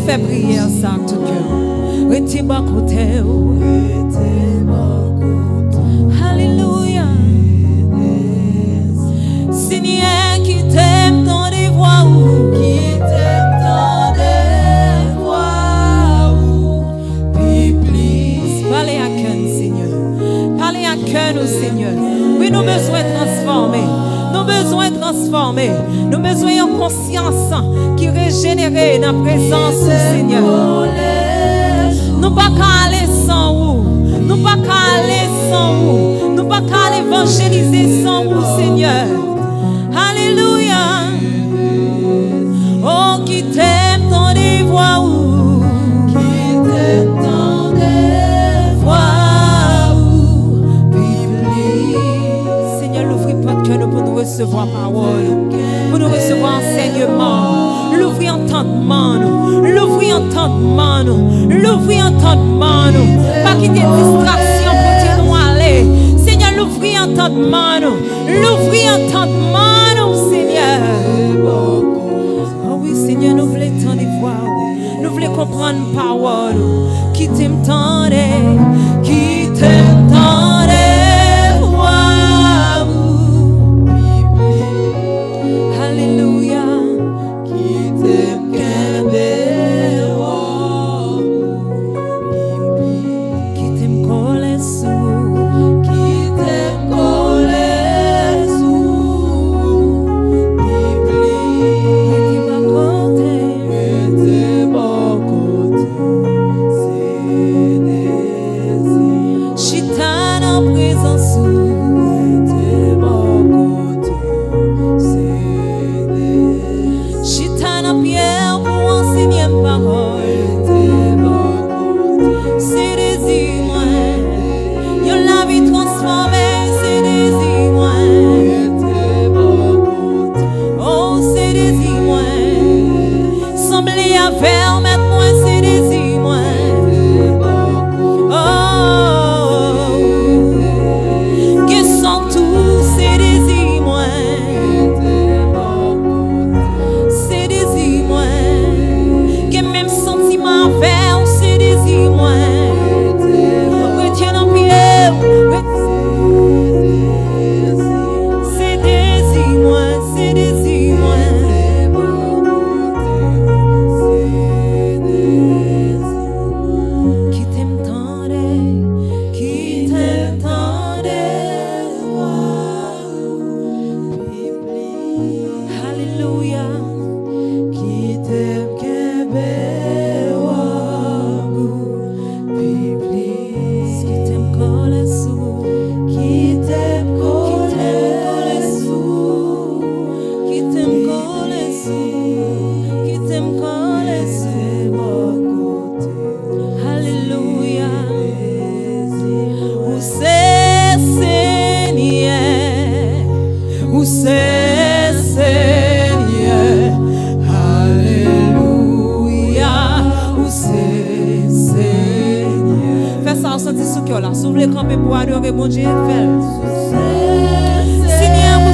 fait prière ça tout cœur. Rete bon côté. Alléluia. Seigneur qui t'aime dans les voix où, qui t'aime dans les voix où, please. Parlez à cœur, Seigneur. Parlez à cœur, Seigneur. Oui, nous besoin de transformer. Nous besoin de transformer. Nous besoin de conscience qui régénère dans la présence du Seigneur. Nous ne pouvons pas aller sans vous. Nous ne pouvons pas aller sans vous. Nous ne pouvons pas évangéliser sans vous, Seigneur. Alléluia. Oh, qui t'aime dans les voix où, qui t'aime dans les voix où, Seigneur, l'ouvrir pas de cœur pour nous recevoir parole, pour nous recevoir enseignement, l'ouvrir entendement, l'ouvrir entendement, l'ouvrir entendement, pas quitter distraction pour dire nous aller. Seigneur, l'ouvrir entendement, l'ouvrir entendement, Seigneur. Oh oui, Seigneur, nous voulons entendre des voix, nous voulons comprendre parole, qui t'aime tant, qui t'aime tant. Alléluia. Qui t'aime qui t'aime coller sous, qui t'aime coller sous, rete bon côté, c'est des chita en présence sous, rete bon côté, c'est des chita en pierre pour enseigner parole, rete bon côté, c'est des moi, yo la vie transformée, c'est des moi, rete bon côté, oh c'est des moi, semblé à faire maintenant c'est des moi, oh que sont tous c'est des moi, c'est des moi, que même sentiment faire c'est des moi, retiens en pied, c'est des moi, c'est des moi. Qui t'aime tant, qui t'aime tant, alléluia. Qui t'aime qui t'aime coller sous, qui t'aime coller sous, qui t'aime coller sous, qui t'aime coller sous. Alléluia. Où c'est Seigneur, où c'est Seigneur, alléluia. Où c'est Seigneur. Fais ça, on sentit sous cœur là. Si vous voulez camper pour adorer mon Dieu, faites. Seigneur, où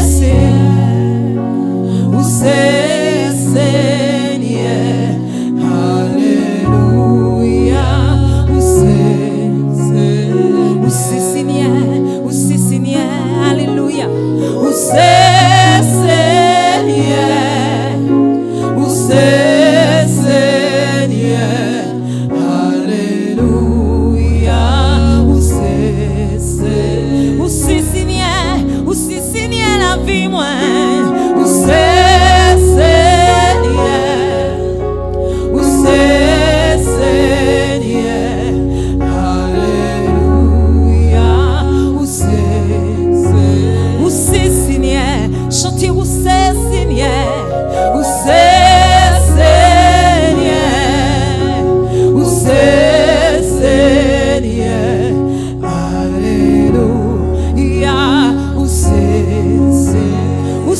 c'est Seigneur, alléluia. Où c'est Seigneur, où c'est Seigneur, alléluia. Où c'est Seigneur, où c'est Seigneur, alléluia. Où c'est Seigneur, où c'est Seigneur la vie moi. Où c'est Seigneur, où c'est Seigneur, alléluia. Où c'est Seigneur, chantez où c'est Seigneur, où c'est Seigneur, où c'est Seigneur, alléluia. Où c'est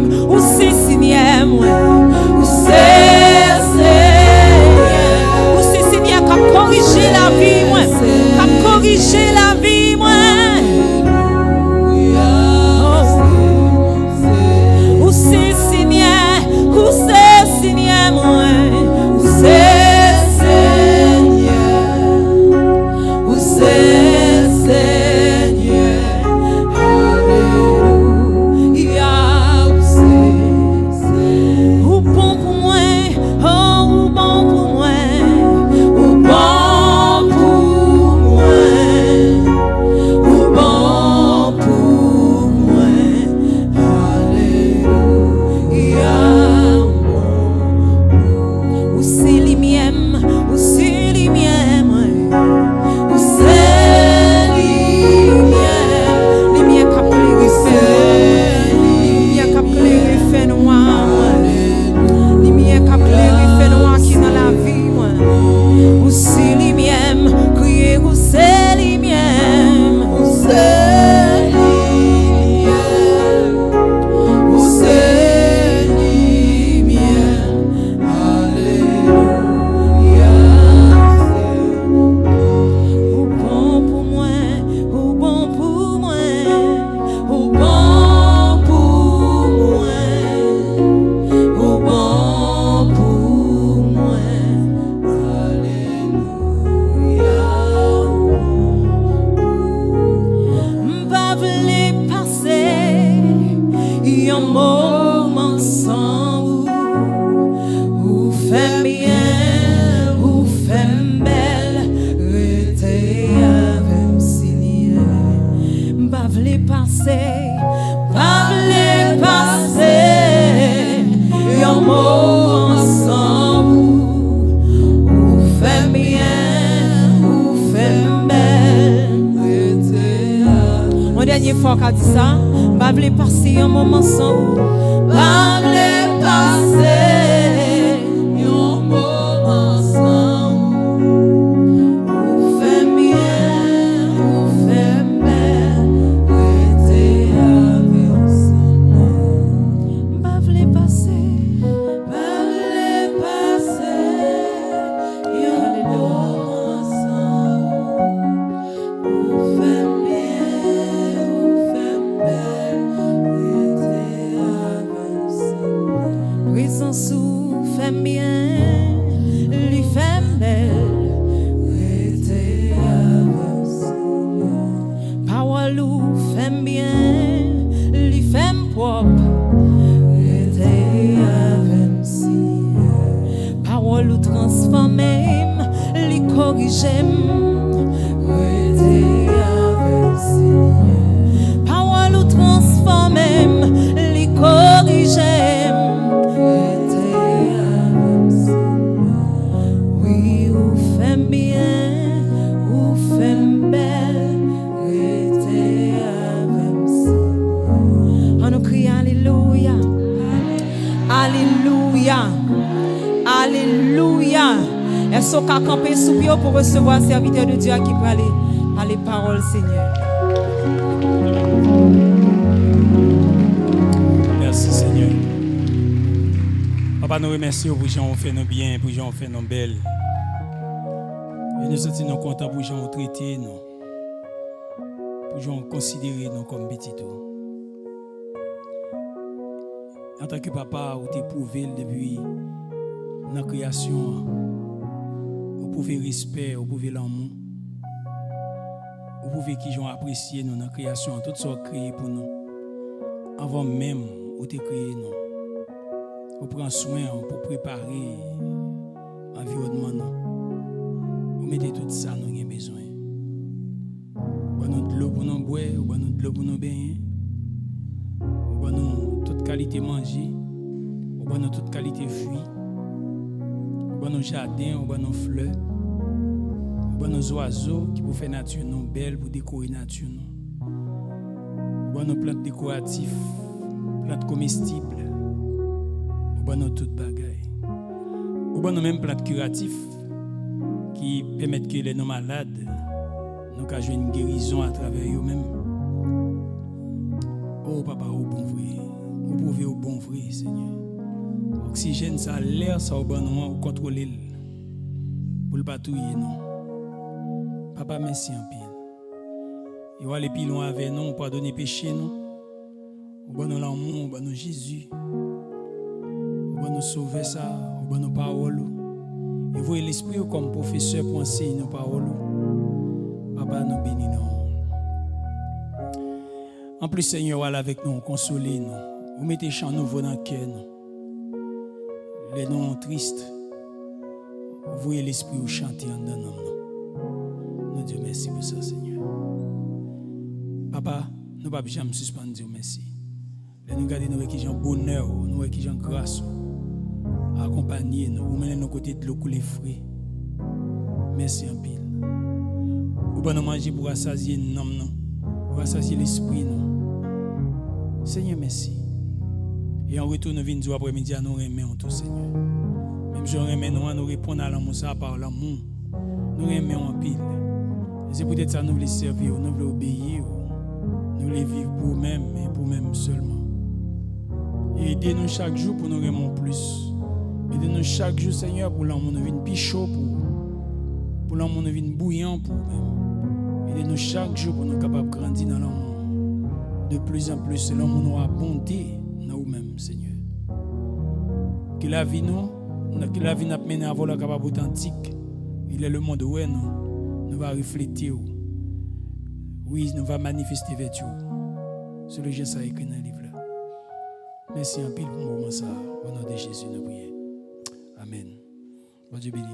ou c'est sixième, ou c'est Seigneur, ou c'est Seigneur qui a corrigé la vie, moi, qui a corrigé la vie, moi. Ou c'est Seigneur, ou c'est Seigneur, moi, ou c'est Seigneur, ou c'est Seigneur, alléluia, ou c'est ou bon pour moi, oh, ou bon pour moi, ou bon pour moi, ou bon pour moi, alléluia, ou c'est lumière, ou c'est lumière, ou c'est lumière, lumière qui a clarifié, lumière qui a clarifié noir, lumière qui a clarifié noir qui dans la vie, ou c'est lumière, crier ou c'est lumière, ou c'est lumière, ou c'est lumière, alléluia. Ou bon pour moi, ou bon pour moi, ou bon pour moi, ou bon pour moi, alléluia. M'pas v'lait passer un moment sans ou fait bien, ou fait belle, rester avec Seigneur. M'pas v'lait passer un moment sans ou fait bien, ou fait belle, rester avec. Mon dernier fois qu'a dit ça, m'pas v'lait passer un moment sans m'pas v'lait passer un moment sans ou fait bien, ou fait belle, rester avec Seigneur. M'pas v'lait passer un moment sans ou fait bien, ou fait belle, rester avec Seigneur. Présence ou fait bien, lui fait belle, rester avec Seigneur. Parole ou fait bien, lui fait propre, rester avec Seigneur. Parole ou transforme, lui corrige, rester avec Seigneur. Parole ou transforme, lui corrige, rester avec Seigneur. Oui, ou fait bien, ou fait belle, rester avec Seigneur. On nous crie alléluia, alléluia, alléluia. Est-ce qu'on a campé sous pied pour recevoir le serviteur de Dieu qui peut aller par les paroles, Seigneur? Merci Seigneur. Papa, nous remercions pour gens qui fait nos bien, pour gens qui fait nos belles. Et nous sommes contents pour gens qui traiter nous, pour gens qui considérer nous comme petits. En tant que papa, vous t'es prouvé depuis la création, vous pouvez respect, vous pouvez l'amour, vous pouvez qui gens apprécier nous dans la création, tout ça créé pour nous. Avant même vous t'es créé nous. Vous prenez soin pour préparer l'environnement nous. Vous mettez tout ça nous avons besoin. Vous avez de l'eau pour nous boire, vous avez de l'eau pour nous baigner. Vous avez toute qualité manger, vous avez toute qualité fruits. Vous avez jardin, vous avez fleurs. Vous avez oiseaux qui pour faire nature nous belle, pour décorer nature nous. Vous avez plantes décoratives, plantes comestibles. Vous avez toutes bagailles. Vous avez même plantes curatives qui permettent que les non malades nous ayons une guérison à travers eux-mêmes. Oh papa, au bon vrai, vous pouvez au bon vrai. Seigneur. Oxygène, ça, l'air, ça, au bon moment, ou contrôler. Pour le patrouiller, non. Papa, merci en pile. Et voilà les pilons avec nous, pardonner péché, nous. Au bon l'amour, au bon Jésus. Au bon nous sauver ça, au bon nos paroles. Et voyez l'esprit comme professeur pour enseigner nos paroles. Papa, nous bénissons. En plus, Seigneur, voilà avec nous, consolez-nous. Vous mettez chants nouveaux dans le cœur. Les noms tristes. Vous voyez l'esprit où chanter en donnant nous. Nous disons merci pour ça, Seigneur. Papa, nous ne pouvons jamais suspendre Dieu merci. Nous regardons nous qui ont bonheur, nous qui ont grâce. Accompagner nous, vous mettez nos côtés de l'eau couler frais. Merci en pile. Vous pouvez nous manger pour rassasier nos noms, pour rassasier l'esprit nous. Seigneur, merci. Et en retour, nous venons du après-midi à nous remercier tout, Seigneur. Même si nous remercions, nous répondons à l'amour, ça par l'amour. Nous remercions en pile. C'est peut-être ça nous voulons servir, nous voulons obéir, nous voulons vivre pour nous-mêmes et pour nous-mêmes seulement. Et aidez-nous chaque jour pour nous remercier plus. Aidez-nous chaque jour, Seigneur, pour l'amour nous vienne plus chaud pour l'amour nous vienne bouillant pour nous. Aidez-nous chaque jour pour nous capables de grandir dans l'amour. De plus en plus, l'amour nous abondé dans nous-mêmes, Seigneur. Que la vie nous mène à voler capable authentique. Il est le monde où nous va refléter. Oui, nous va manifester vertu. C'est le geste écrit dans le livre. Merci en pile pour le moment ça. Au nom de Jésus, nous prions. Amen. Bon Dieu béni.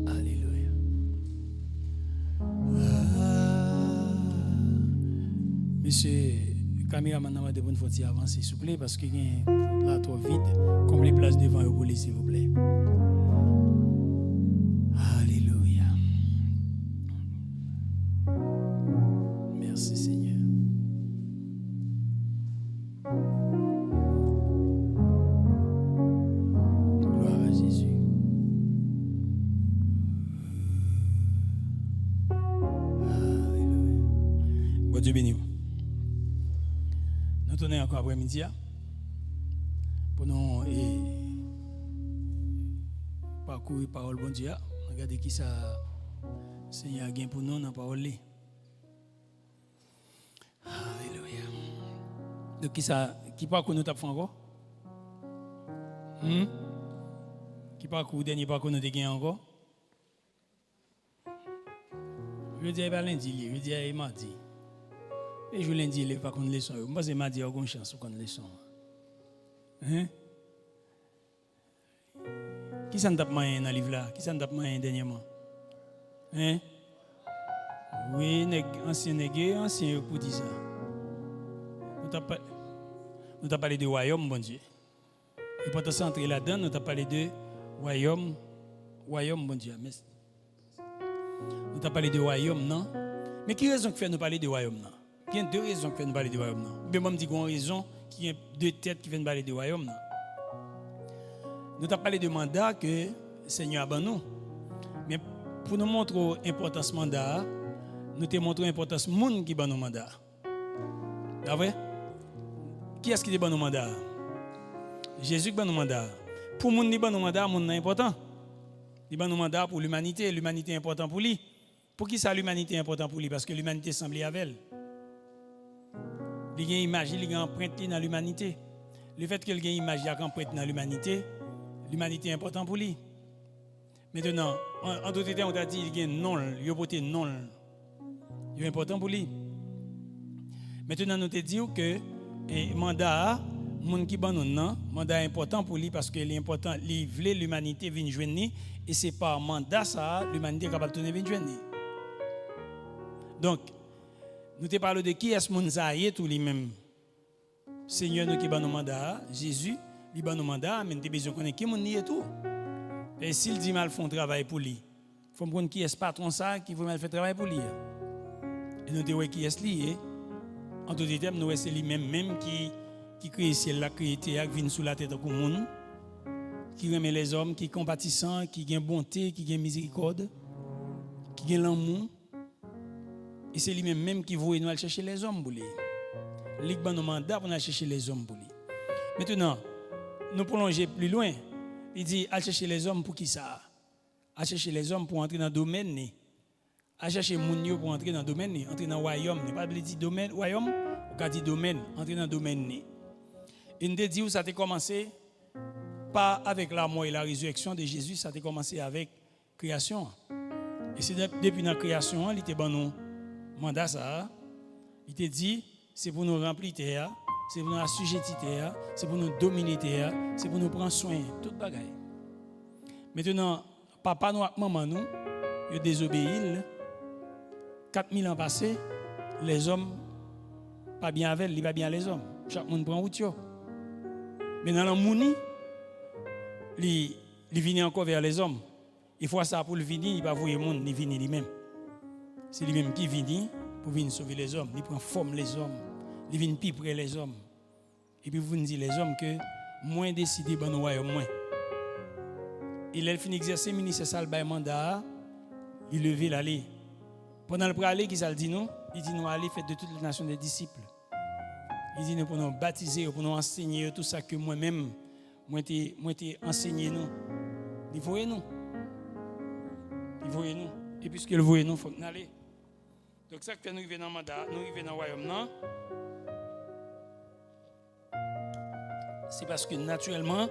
Alléluia. Monsieur caméraman, nous avons besoin avancer, s'il vous plaît, parce que là, trop vide. Comme les places devant vous, s'il vous plaît. Alléluia. Merci Seigneur. Gloire à Jésus. Alléluia. Bon Dieu béni. Nous tournons encore après-midi pour nous parcourir la parole bon Dieu. Regardez qui ça Seigneur a gagné pour nous dans la parole. Alléluia. Donc qui parcourt nous t'as fait encore? Qui parcourt dernier parcours nous t'as gagné encore? Je dis pas lundi, je dis mardi. Et je lundi, il n'est pas qu'on leçon. Moi, c'est mardi, il y a une chance qu'on leçon. Hein? Qui s'en tape moyen dans le livre là? Qui s'en tape moyen dernièrement? Hein? Oui, ancien nègre, ancien pour dire ça. Nous t'avons parlé de royaume, bon Dieu. Et pour te centrer là-dedans, nous t'avons parlé de royaume, bon Dieu. Nous t'avons parlé de royaume, non? Mais qui raison qui fait nous parler de royaume, non? Il y a deux raisons qui viennent parler du royaume. Mais moi, je dis qu'il y a une raison qui y a deux têtes qui viennent parler du royaume. Nous avons parlé de mandat que le Seigneur a donné nous. Mais pour nous montrer l'importance du mandat, nous te montrons l'importance du monde qui a donné le mandat. C'est vrai? Qui est-ce qui a donné le mandat? Jésus qui a donné le mandat. Pour le monde qui a donné le mandat, le monde est important. Il a donné le mandat pour l'humanité. L'humanité est importante pour lui. Pour qui ça l'humanité est importante pour lui? Parce que l'humanité semble avec elle. Il y a une image, il y a une empreinte dans l'humanité. Le fait qu'il y ait une image, il y a une empreinte dans l'humanité est importante pour lui. Maintenant, en d'autres termes, on a dit qu'il y a un non, il y a un non. Il est important pour lui. Maintenant, nous te disons que le mandat, le monde qui est non, mandat est important pour lui parce que l'important, il veut l'humanité venir joindre et c'est par mandat ça, l'humanité est capable de venir joindre. Donc, nous te parlons de qui est-ce que ça y est tout lui-même. Seigneur nous qui ba nos mandat, Jésus, il ba nos mandat, mais nous avons besoin de connaître qui mon y est tout. Et s'il dit mal font travail pour lui, il faut comprendre qui est ce patron ça qui veut mal faire travail pour lui. Et nous te qui est lié. En tout terme, nous c'est lui-même qui crée ciel la créé terre qui vient sous la tête de tout le monde, qui remet les hommes, qui est compatissant, qui a bonté, qui a miséricorde, qui a l'amour. Et c'est lui-même qui veut nous aller chercher les hommes pour lui. Il a un mandat pour aller chercher les hommes pour lui. Maintenant, nous prolonger plus loin. Il dit, à chercher les hommes pour qui ça? À chercher les hommes pour entrer dans le domaine. À chercher les gens pour entrer dans le domaine, entrer dans le royaume. Il pas dit domaine, royaume, ou a dit domaine, entrer dans le domaine. Il nous dit où ça a commencé, pas avec la mort et la résurrection de Jésus, ça a commencé avec la création. Et c'est depuis la création, il était bon nous mandat ça. Il te dit, c'est pour nous remplir terre, c'est pour nous assujettir terre, c'est pour nous dominer terre, c'est pour nous prendre soin, tout bagaille. Maintenant, papa nous, maman nous, ils désobéissent. 4000 ans passés, les hommes, pas bien avec, ils pas bien les hommes. Chaque monde prend route. Mais dans le monde, il vient encore vers les hommes. Il faut ça pour le venir, il ne va pas voir le monde, il vient lui-même. C'est lui-même qui vient pour venir sauver les hommes. Il prend forme les hommes. Il vient plus près les hommes. Et puis vous nous dites les hommes que moins décidé dans le royaume moins. Il a fini d'exercer le ministère sale par mandat, il levé l'aller. Pendant le aller, qui ça dit nous? Il dit nous aller faire de toutes les nations des disciples. Il dit nous pour nous baptiser, pour nous enseigner tout ça que moi-même, moi t'ai enseigné nous. Il voyait nous. Il voyait nous. Et puisque le voyait nous, il faut nous aller. Donc ça que nous arrivons dans le mandat, nous arrivons dans le royaume, non? C'est parce que naturellement,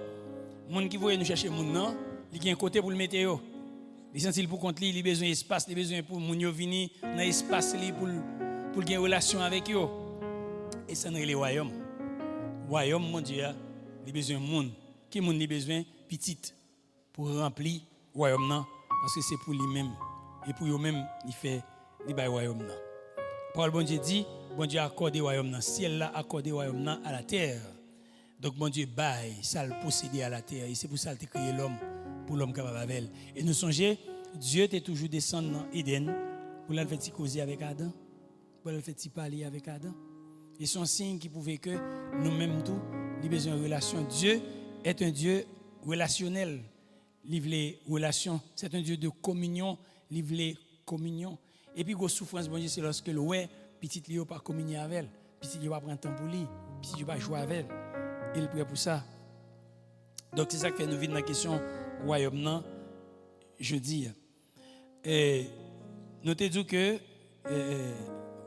les gens qui voient nous chercher les gens, il y a un côté pour le météo. Les gens pour contre lui, il a besoin d'espace, il a besoin pour les gens venir dans l'espace pour qu'il y ait une relation avec eux. Et ça c'est le royaume. Le royaume, mon Dieu, il a besoin de monde. Qui a besoin petit pour remplir le royaume parce que c'est pour lui-même. Et pour eux-mêmes, il fait le royaume. Paul bon Dieu dit, bon Dieu a accordé le royaume. Ciel l'a accordé le royaume à la terre. Donc, mon Dieu, bail, ça le posséder à la terre. Et c'est pour ça qu'il a créé l'homme, pour l'homme capable avec. Et nous songeons, Dieu était toujours descendu dans Éden pour le faire causer avec Adam, pour le faire parler avec Adam. Et son signe qui pouvait que nous-mêmes tous, nous avons besoin de relation. Dieu est un Dieu relationnel. Livré relation, c'est un Dieu de communion, livré communion. Et puis, la souffrance, bon Dieu, c'est lorsque le ouais, petit Léo pas communier avec elle, petit Léo pas prendre temps pour lui, petit Léo pas jouer avec elle. Il est prêt pour ça. Donc, c'est ça que fait nous vivre dans la question royaume, jeudi. Et nous te disons que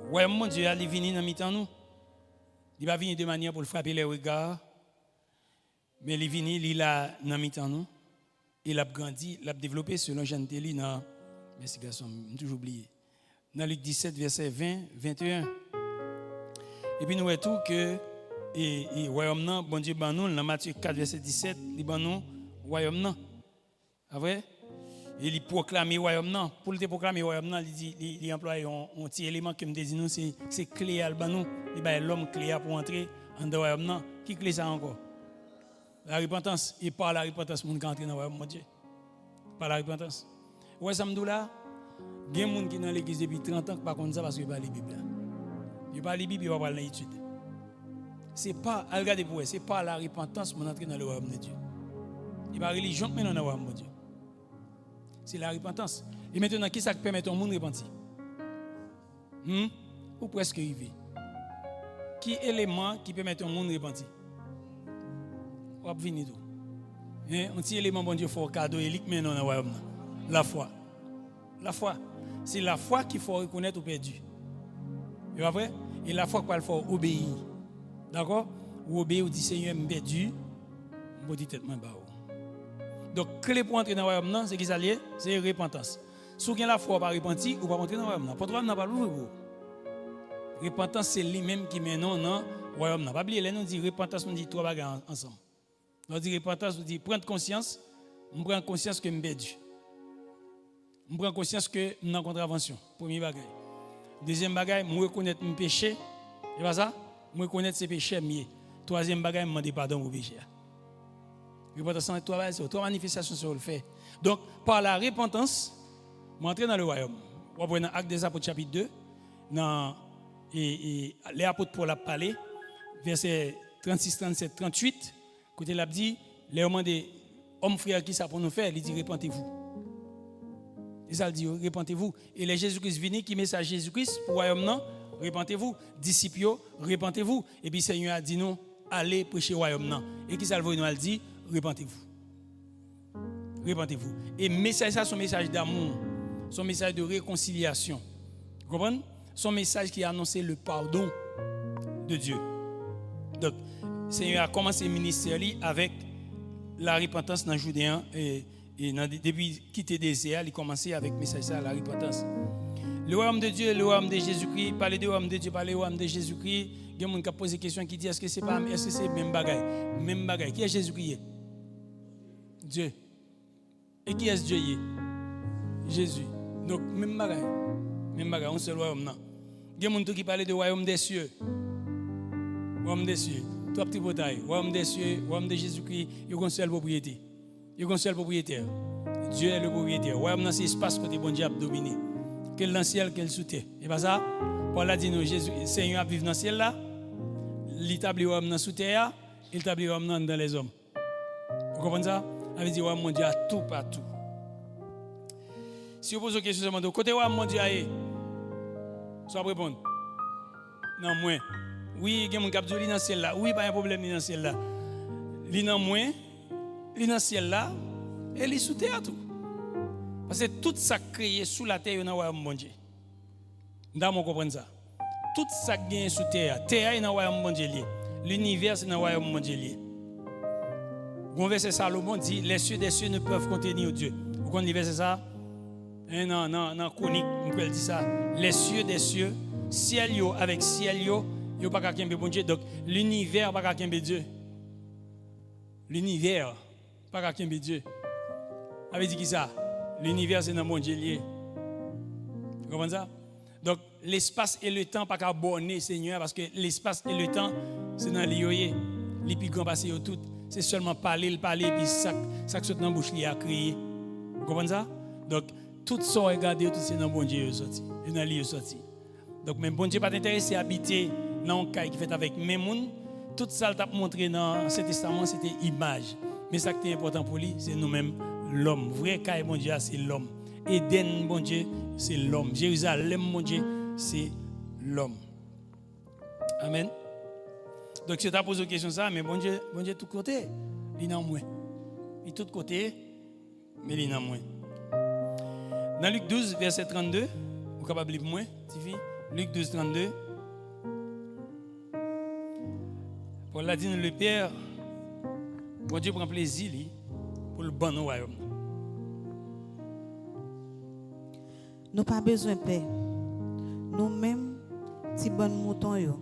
royaume, mon Dieu, il vient dans mi-temps nous. Il va venir de manière pour le frapper les regards. Mais il vient, il est là dans mi-temps nous. Il a grandi, il a développé selon Jean Telly dans. Merci garçon, je toujours oublié. Dans Luc 17, verset 20, 21. Et puis nous voyons tout que et royaume non, bon Dieu ban nous dans Matthieu 4 verset 17, il ban nous royaume non. Ah vrai? Et il proclame royaume non. Pour le proclamer royaume non, il emploie un petit élément que me dit nous c'est clé al ban nous. Il ba l'homme clé pour entrer en dans royaume non. Qui clé ça encore? La repentance. Et par la repentance monde qui entre dans le royaume mon Dieu. Par la repentance. Ouais ça me dit là, il y a des gens qui sont dans l'église depuis 30 ans qui ne connaissent pas ça parce qu'ils ne parlent pas la Bible. Ils ne parlent pas la Bible, ils ne parlent pas l'étude. C'est pas, regardez pour vous, c'est pas la repentance pour entrer dans le royaume de Dieu. Il n'y a pas de religion qui est dans le royaume de Dieu. C'est la repentance. Et maintenant, qui ça permet au monde de repentir? Ou presque arrivé. Qui élément qui permet au monde de repentir? On va venir tout. Un petit élément, bon Dieu, faut cadeau et lique maintenant dans le royaume. La foi. La foi. C'est la foi qu'il faut reconnaître ou perdu. Et après, et la foi qu'il faut obéir. D'accord? Ou obéir ou dire Seigneur, je suis perdu. Je dis tête, donc, clé pour entrer dans le royaume, c'est qui ça lié? C'est repentance. Si vous avez la foi, pas repentir, ou pas entrer dans le royaume. Pour toi, vous n'avez pas l'ouvrir. Repentance, c'est lui-même qui mène dans le royaume. Pas oublier, là, nous dit repentance, on dit trois bagages ensemble. On dit repentance, on dit prendre conscience, on prend conscience que je suis perdu. On prend conscience que je suis en contravention. Premier bagage. Deuxième bagage, je reconnais mes péchés. C'est pas ça? Je reconnais ces péchés mieux. Troisième bagage, je demande pardon pour péché. Repentance, c'est trois manifestations sur le fait. Donc, par la repentance, je entre dans le royaume. On va dans Actes des Apôtres, chapitre 2, dans les apôtres Paul a parlé, verset 36, 37, 38, côté l'a dit, les hommes des hommes frères qui ça pour nous faire, il dit repentez-vous. Et ça dit repentez-vous. Et les Jésus-Christ venus qui message Jésus-Christ pour le royaume non, repentez-vous. Disciples, repentez-vous. Et puis Seigneur a dit non, aller prêcher le royaume non. Et qui ça le nous dit repentez-vous. Repentez-vous. Et message ça son message d'amour, son message de réconciliation. Vous comprenez? Son message qui a annoncé le pardon de Dieu. Donc, le Seigneur a commencé le ministère avec la repentance dans le Judéen et depuis quitter le désert, il a commencé avec le message ça, la repentance. Le royaume de Dieu, le royaume de Jésus-Christ, parler du royaume de Dieu, parler du royaume de Jésus-Christ. Il y a des gens qui ont posé des questions qui disent est-ce que c'est même bagaille? Même bagaille. Qui est Jésus-Christ? Dieu. Et qui est Dieu? Jésus. Donc, même bagaille. Même bagaille, on seul royaume. Il y a des gens qui parlent du royaume des cieux. Royaume des cieux. Trois petits batailles. Royaume des cieux, royaume de Jésus-Christ, il y a une seule propriété. Il y a un seul propriétaire. Dieu est le propriétaire. Royaume, c'est l'espace côté bon Dieu a dominé. Quel dans le ciel, quel sous terre. Et pas ça? Paul a dit nous, Jésus, Seigneur a vivre dans le ciel là. Il établit le royaume dans sous terre, il établit le royaume dans les hommes. Vous comprenez ça? Ça veut dire royaume mon Dieu a tout partout. Si vous posez une question de côté royaume mon Dieu a, soit répondre. Non, moins. Oui, il y a un cap de dans le ciel là. Oui, pas un problème dans le ciel là. Il dans moins, il dans le ciel là, et il sous terre tout. Parce que tout ça créé sous la terre, dans le royaume mon Dieu. Dans mon comprendre ça. Tout ça qui est sous terre, terre est dans le royaume mon Dieu. L'univers est dans le royaume mon Dieu. Le verset Salomon dit les cieux des cieux ne peuvent contenir Dieu. Vous connaissez le verset ça? Non, chronique, on peut dire ça. Les cieux des cieux, ciel yo avec ciel yo pas qu'à bon Dieu. Donc l'univers pas qu'à Dieu. L'univers pas qu'à Dieu. Avait dit qui ça? L'univers c'est dans mon Dieu lié. Vous comprenez ça? Donc l'espace et le temps pas qu'à borner Seigneur parce que l'espace et le temps c'est dans l'yoyé. Les plus grands passé tout. C'est seulement parler puis ça qui saute dans la bouche à crier. Vous comprenez ça? Donc tout ça regarder tout c'est dans bon Dieu sorti. Et dans lieu sorti. Donc même bon Dieu pas intéressé à habiter dans un cas qui fait avec même monde. Tout ça t'a montré dans cet testament c'était image. Mais ça qui est important pour lui c'est nous-mêmes l'homme. Vrai cas bon Dieu c'est l'homme. Éden bon Dieu c'est l'homme. Jérusalem mon Dieu c'est l'homme. Amen. Donc si tu as posé une question ça mais bon Dieu tout côté, il est en moi. Il est tout côté mais il est en moi. Dans Luc 12 verset 32, vous capable lire moi, TV? Luc 12 32. Paul a dit le Père, bon Dieu prend plaisir pour le bon royaume. Nous pas besoin de paix. Nous-mêmes, si bon mouton yo.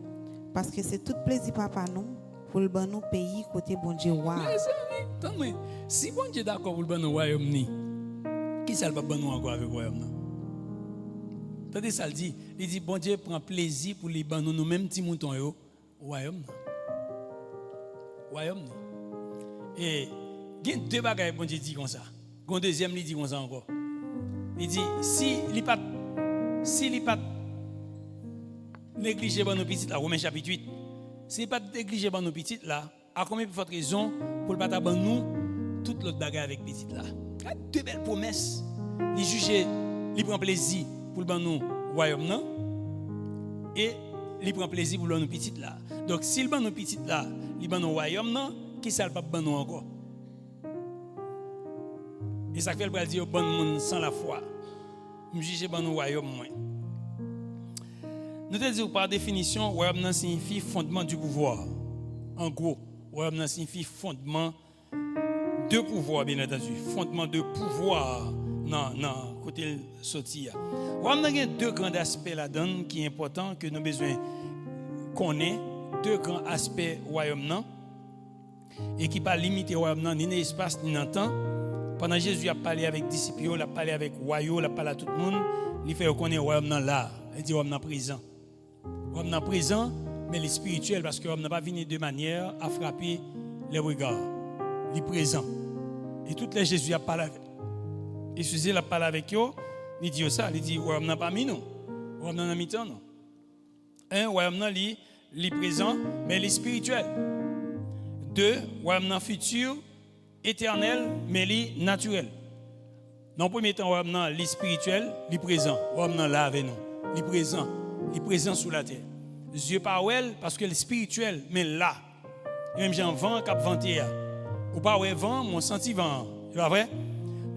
Parce que c'est tout plaisir papa nous pour le bon nous pays côté bon Dieu roi. Mais si bon Dieu d'accord pour le bon royaume ni, qui ça va bon nous encore avec le royaume? Tandis ça dit, il dit bon Dieu prend plaisir pour les bon nous-mêmes petits moutons yo royaume. Royaume. Et il y a deux bagages bon Dieu dit comme ça. Le deuxième il dit comme ça encore. Il dit si il pas négliger nos petites là, Romains chapitre 8. Si pas négliger nos petites là, à combien de forte raison pour le pas nous toute l'autre bagarre avec petites là. Il y a deux belles promesses. Il juge, il prend plaisir pour le nous royaume non et il prend plaisir pour nos petites là. Donc s'il ban nos petites là, il ban nos royaume non, qui ça pas ban nous encore. Et ça fait le dire bon monde sans la foi. Me juger ban nos royaume moins. Nous te disons par définition, royaume signifie fondement du pouvoir. En gros, royaume signifie fondement de pouvoir, bien entendu. Fondement de pouvoir, non, côté sorti. Royaume a deux grands aspects là-dedans qui est important, que nous avons besoin de connaître. Deux grands aspects royaume non et qui ne pas limiter royaume non, ni dans l'espace, ni dans le temps. Pendant que Jésus a parlé avec les disciples, il a parlé avec le royaume, il a parlé à tout le monde, il fait connaître royaume non là. Il dit royaume non présent. L'homme est présent, mais les spirituel, parce que l'homme n'a pas venu de manière à frapper les regards. Il est présent. Et toutes les Jésus a parlé avec. Et Jésus a parlé avec eux, il dit ça, il dit, l'homme n'a pas mis nous. L'homme n'a pas mis nous. L'homme n'a pas présent, mais il est spirituel. Deux, l'homme n'a futur, éternel, mais il est naturel. Dans le premier temps, l'homme n'a spirituel, il est présent. L'homme n'a là avec nous. Il est présent. Il est présent sous la terre. Dieu pas elle parce que le spirituel, mais là. Même j'en vent cap vanter. Ou pas ouais vent, mon senti vent. C'est pas vrai?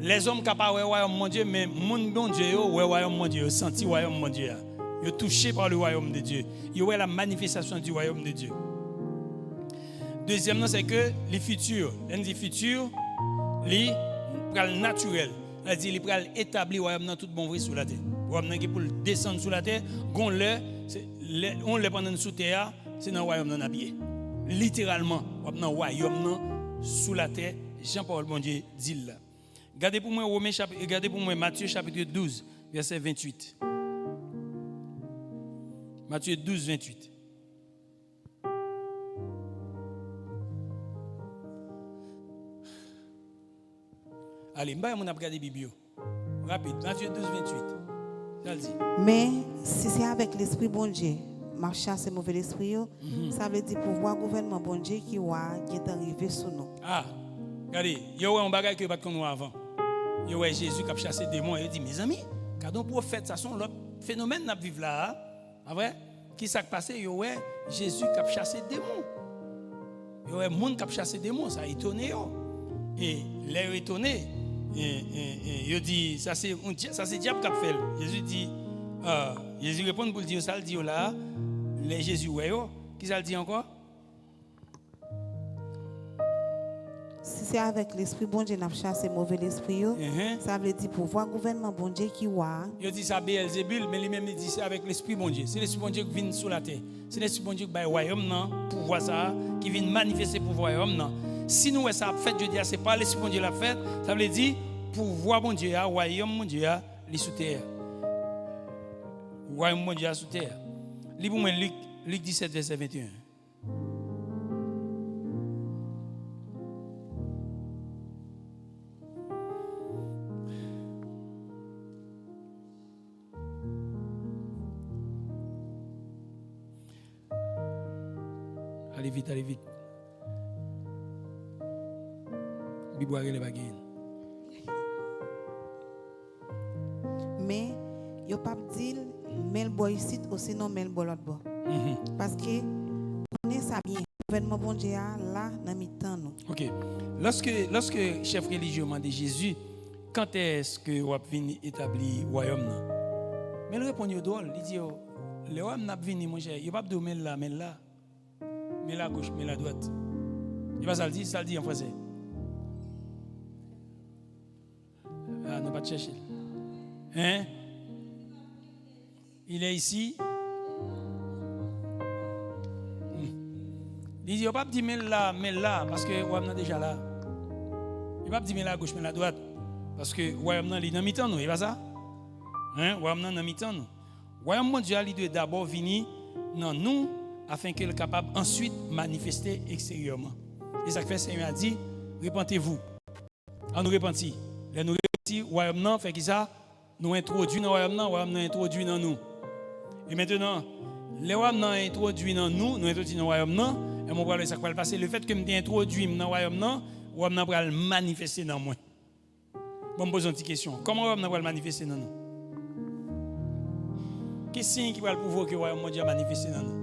Les hommes capables ouais royaume mon Dieu, mais mon bon Dieu ouais royaume mon Dieu, senti royaume mon Dieu. Ils sont touchés par le royaume de Dieu. Ils voient la manifestation du royaume de Dieu. Deuxièmement, c'est que les futurs, les futurs, les naturels. C'est-à-dire, ils peuvent établir le royaume dans tout bon vrai sous la terre. Le royaume qui pour descendre sous la terre, on le pendant sous terre, c'est dans le royaume dans habillé. Littéralement, dans le royaume sous la terre, Jean-Paul bon Dieu dit là. Regardez pour moi Matthieu chapitre 12, verset 28. Matthieu 12, 28. Allez, je vais regarder la Bible. Rapide, Matthieu 12, 28. Ça le dit. Mais si c'est avec l'esprit bon Dieu, marcher à ce mauvais esprit, ça veut dire pouvoir gouvernement bon Dieu qui est arrivé sur nous. Ah, regardez, il y a un bagage que nous avant. Il y a Jésus qui a chassé des démons et il dit, mes amis, quand on prophète, ça sont l'autre phénomène qui vivre là. Ah vrai? Qui s'est passé? Il y a Jésus qui a chassé des démons. Il y a un monde qui a chassé des démons, ça a étonné. Et l'air étonné. Il dit, ça c'est diable qui a fait. Jésus répond pour dire, ça le dit là. Les Jésus, qui ça le dit encore? Si c'est avec l'esprit bon Dieu, n'a chassé mauvais esprit, ça veut dire pouvoir gouvernement bon Dieu qui il dit ça Beelzébul, mais lui-même il dit c'est avec l'esprit bon Dieu. C'est l'esprit bon Dieu qui vient sur la terre. C'est l'esprit bon Dieu qui va au royaume pouvoir ça, qui vient manifester pour le royaume. Si nous ça a fait, je dis c'est pas l'esprit bon Dieu l'a fait, ça veut dire pouvoir bon Dieu, royaume bon Dieu, les sous terre. Royaume bon Dieu sous terre. Lis pour moi Luc 17 verset 21. Allez vite, allez vite. Biboire les bagages. Mais il pas dit mais le boy ici ou sinon mais le boy l'autre bord. Parce que connaît ça bien. Le gouvernement bon Dieu là dans mi-temps nous. OK. Lorsque chef religieux m'a dit Jésus, quand est-ce que vous venir établir le royaume là? Mais il répond drôle, il dit le royaume n'a venir mon cher, il pas de mais là. Mais la gauche, mais la droite. Il va ça le dit en français. Ah, non, pas de chercher. Hein? Il est ici. Il dit, il ne va pas dire mais là, parce que Wam est déjà là. Il ne va pas dire mais la gauche, mais la droite. Parce que Wam est dans mi-temps, nous. Il va ça? Hein? Wam est dans mi-temps, nous. Wam mondial, il doit d'abord venir dans nous, afin qu'il soit capable ensuite manifester extérieurement. Et ça fait, Seigneur a dit, repentez-vous. On nous repentit. Là, nous repentis, royaume non, fait que ça, nous introduit dans le royaume introduit dans nous. Et maintenant, le royaume introduit dans nous introduit dans le royaume non, et mon problème, ça va passer. Le fait que je introduit dans le royaume va le manifester dans moi. Bon, je pose une petite question. Comment le royaume va le manifester dans nous? Quel signe qui va le pouvoir que le royaume va manifester dans nous?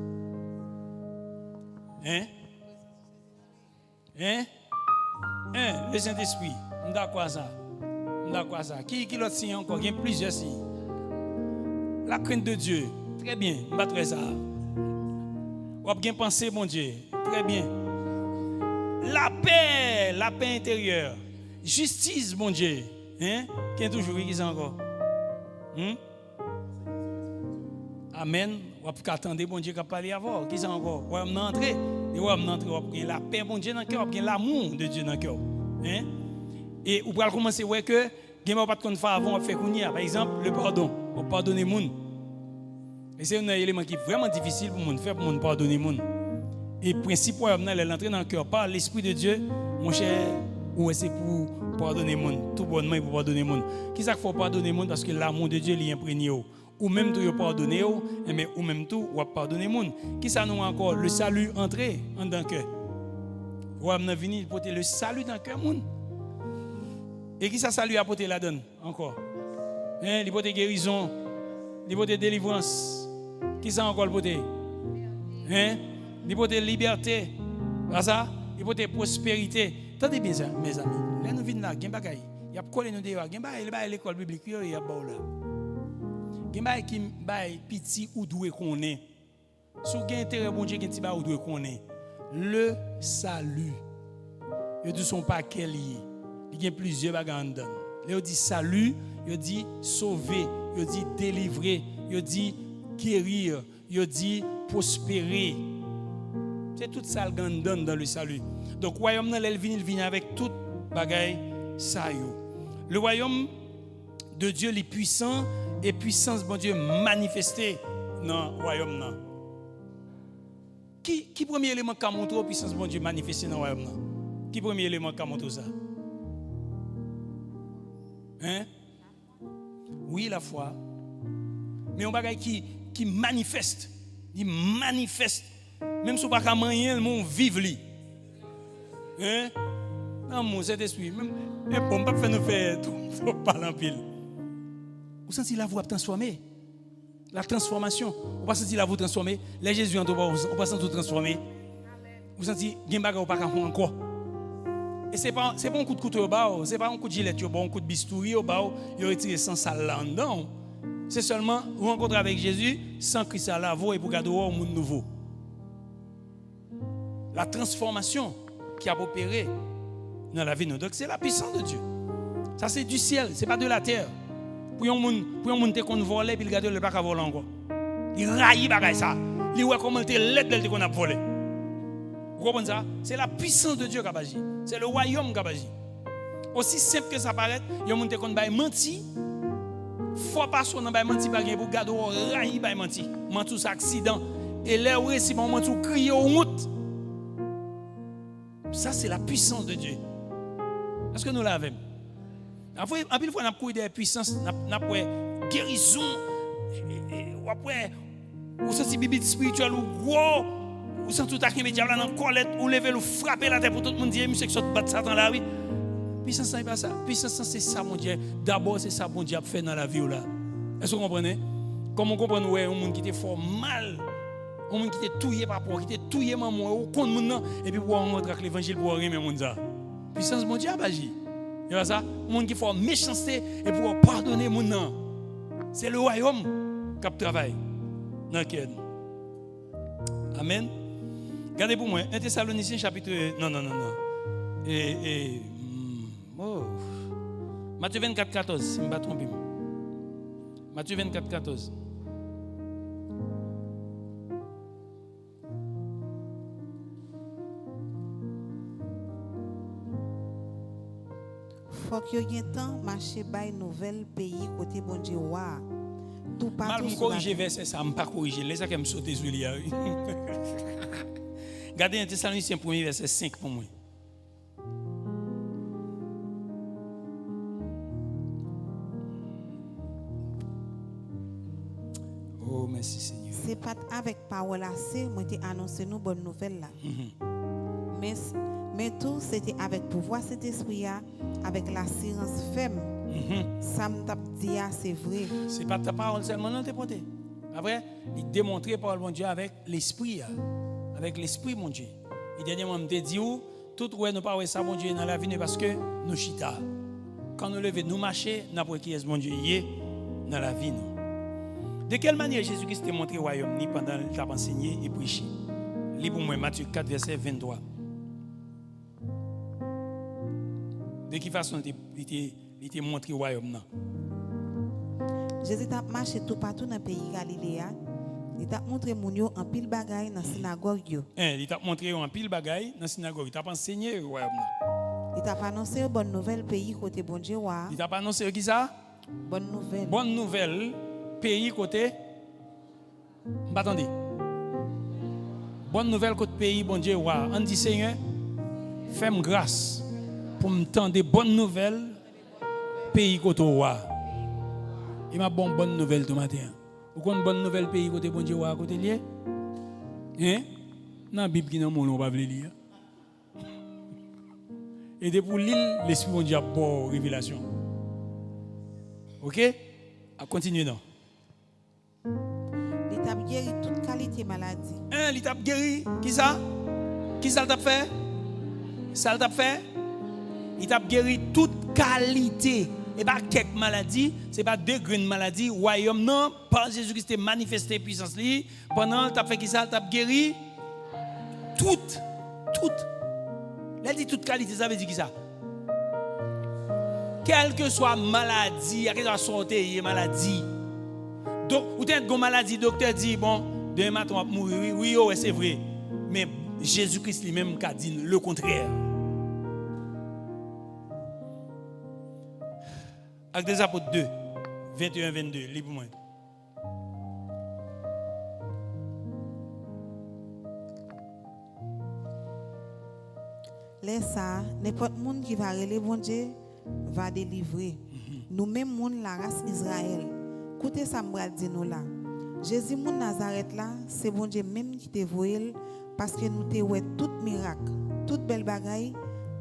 Le Saint-Esprit, on a quoi ça? Qui l'autre signe encore? Il y a plusieurs signes. La crainte de Dieu, très bien, on va trouver ça. On a bien pensé, mon Dieu, très bien. La paix intérieure, justice, mon Dieu. Qui est toujours qui encore? Amen. On va attendre bon Dieu qui a parlé avant. Qui ça encore? On va entrer. Et on va entrer. La paix bon Dieu dans le cœur, l'amour de Dieu dans le cœur. Et on va commencer à voir que il n'y a pas de faire avant, on fait par exemple le pardon. On pardonne les gens. Et c'est un élément qui est vraiment difficile pour faire pour nous pardonner les gens. Et le principe pour l'entrer dans le cœur par l'Esprit de Dieu, mon cher, c'est pour pardonner les gens. Tout bonnement pour pardonner les gens. Qui ça qu'il faut pardonner les gens? Parce que l'amour de Dieu est imprégné. Ou même tout pardonner, mais ou même tout ou pardonner les gens. Qui ça nous encore? Le salut entré dans le cœur. Ou amener venir porter le salut dans le cœur. Et qui ça salut apporter la donne encore? Il porte guérison, il porte délivrance. Qui ça encore le porter? Il porte liberté. Pas ça? Il faut être prospérité. Tendez bien ça, mes amis. Là, nous venons là, il y a des bagailles. Il y a collé nous dehors. Il y a des bagailles à l'école biblique, il y a là. Il y a des bagailles qui sont petits ou doués qu'on est. Si vous avez intérêt, bon Dieu, qui est ou doué qu'on est. Le salut. Il dit son paquet lié. Il y a plusieurs bagages dedans. Il dit salut, il dit sauver, il dit délivrer, il dit guérir, il dit prospérer. C'est tout ça le donne dans le salut. Donc le royaume il vient avec tout bagaille ça yo. Le royaume de Dieu est puissant et puissance bon Dieu manifestée dans le royaume là. Qui premier élément qui montre la puissance bon Dieu manifestée dans le royaume là? Qui premier élément qui montre ça? Hein? Oui, la foi. Mais on bagaille qui manifeste. Il manifeste. Même si on pas moyen, le monde vive li. Hein? Non, mon cet esprit. Même on pas faire nous faire tout parler en pile. Vous sentez la voix transformée? La transformation. On pas sentir la voix transformée. Les Jésus on pas sentir tout transformé. Vous sentez gen bagaille pas encore. Et c'est pas un coup de couteau au bas, c'est pas un coup de gilet, un coup de bistouri au bas, il retire sans sale là dedans. C'est seulement rencontre avec Jésus sans que ça lave et pour garder un monde nouveau. La transformation qui a opéré dans la vie de nous. Donc c'est la puissance de Dieu. Ça c'est du ciel, c'est pas de la terre. Pour un monde te qu'on voler puis il garde le pas qu'à voler encore. Il raille bagay ça. Il voit comment te l'aide qu'on a volé. Vous comprenez ça? C'est la puissance de Dieu qui a agi. C'est le royaume qui a agi. Aussi simple que ça paraît, il y a des gens qui ont menti. Faut pas son dans menti par pour garder raille ba menti. Menti ça accident et là où si mon menti crier au honte. Ça c'est la puissance de Dieu. Est-ce que nous l'avons? Après en pile fois on a courir des puissances, n'a pas guérison ou après ou senti bibi spirituel ou gros. Ou sans tout à qui média là dans colette ou lever ou frapper la tête pour tout le monde dire monsieur que ça bat Satan là oui. Puissance c'est pas ça. Puissance c'est ça mon Dieu. D'abord c'est ça mon Dieu a fait dans la vie là. Est-ce que vous comprenez? Comme on comprend ouais un monde qui était fort mal, un monde qui était touillé par rapport, qui était touillé maman ou contre monde et puis pour rentrer avec l'évangile pour aimer monde ça. Puissance mon Dieu a agi. C'est pas ça? Un monde qui fort méchanceté et pour pardonner monde. C'est le royaume qui travaille dans lequel. Amen. Regardez pour moi, 1 Thessaloniciens chapitre... Non. Matthieu 24, 14, si je ne me trompe pas. Matthieu 24, 14. Faut que y ait temps marcher by nouvelle pays côté bon Dieu wa. Tout partout. Mal me corriger verset ça, me pas corriger, laisse ça que me sauter sur lui. Regardez 1 Thessaloniciens 1er verset 5 pour moi. Oh merci Seigneur. C'est pas avec parole assez moi t'ai annoncé nous bonne nouvelle là. Mais tout c'était avec pouvoir cet esprit là, avec l'assurance ferme. Ça me t'a dit c'est vrai. C'est pas ta parole seulement non t'es porté. Après, il démontrer par le bon Dieu avec l'esprit. Avec l'esprit, mon Dieu. Et dernièrement, je me dit, tout ouais nous pas ça, mon Dieu, dans la vie, parce que nous chita. Quand nous levons, nous marchons, nous avons qui est mon Dieu, dans la vie. Nous. De quelle manière Jésus-Christ t'a montré le royaume pendant qu'il a enseigné et prêché? Lis pour moi Matthieu 4, verset 23. De quelle façon il t'a montré le royaume? Jésus t'a marché tout partout dans le pays Galilée. Il t'a montré mon yo en pile bagaille dans la synagogue yo. Il t'a montré en pile bagaille dans la synagogue. Il t'a pas enseigné le royaume. Il t'a pas annoncé une bonne nouvelle pays côté bon Dieu wa. Il t'a pas annoncé qui ça? Bonne nouvelle. Bonne nouvelle pays côté. Attendez. Bonne nouvelle côté pays bon Dieu wa. On dit Seigneur, fais-moi grâce pour me tendre des bonnes nouvelles pays côté wa. Il m'a bonne nouvelle tout matin. Vous connaissez une bonne nouvelle pays côté bon Dieu wa côté lié? Hein? Dans la Bible qui dans mon on va lire. Et de pour l'île, l'esprit mon Dieu a pour révélation. OK? À continuer non. Il t'a guéri toute qualité maladie. Il t'a guéri qui ça? Qui ça t'a fait? Ça t'a fait? Il t'a guéri toute qualité. Et pas quelques maladies, c'est pas deux grandes maladies. Royaume non, par Jésus-Christ manifesté puissance li. Pendant t'a fait qui ça? T'a guéri toute. Elle dit toute qualité, ça veut dire qui ça? Quelle que soit maladie, quelle que soit santé, maladie. Donc, ou t'as une maladie, docteur dit bon, demain matin on va mourir. Oui, c'est vrai. Mais Jésus-Christ lui-même a dit le contraire. Actes des Apôtres 2, 21-22, lis pour moi. Laisse ça, n'importe monde qui va relever bon Dieu va délivrer. Nous-mêmes, moun la race Israël. Écoutez ça, me dit nous là. Jésus, moun Nazareth là, c'est bon Dieu même qui te voyé parce que nous te ouais tout miracle, toute belle bagaille,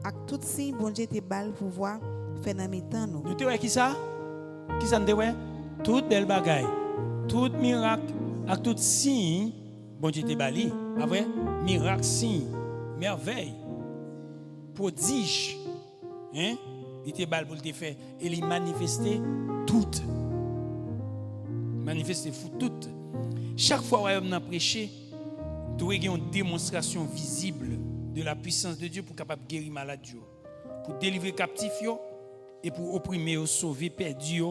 avec tout signe bon Dieu te balle pour voir faire dans mes temps nous. Nous te ouais qui ça? Qui ça nous te ouais? Toute belle bagaille, tout miracle, avec tout signe bon Dieu te bali. Pas vrai? Miracle, signe, merveille, prodige. Hein? Il te balle pour te faire et il manifester toutes. Manifester toutes. Chaque fois que nous prêché, doit y avoir une démonstration visible de la puissance de Dieu pour capable guérir malade, pour délivrer captif et pour opprimer, sauver, perdu,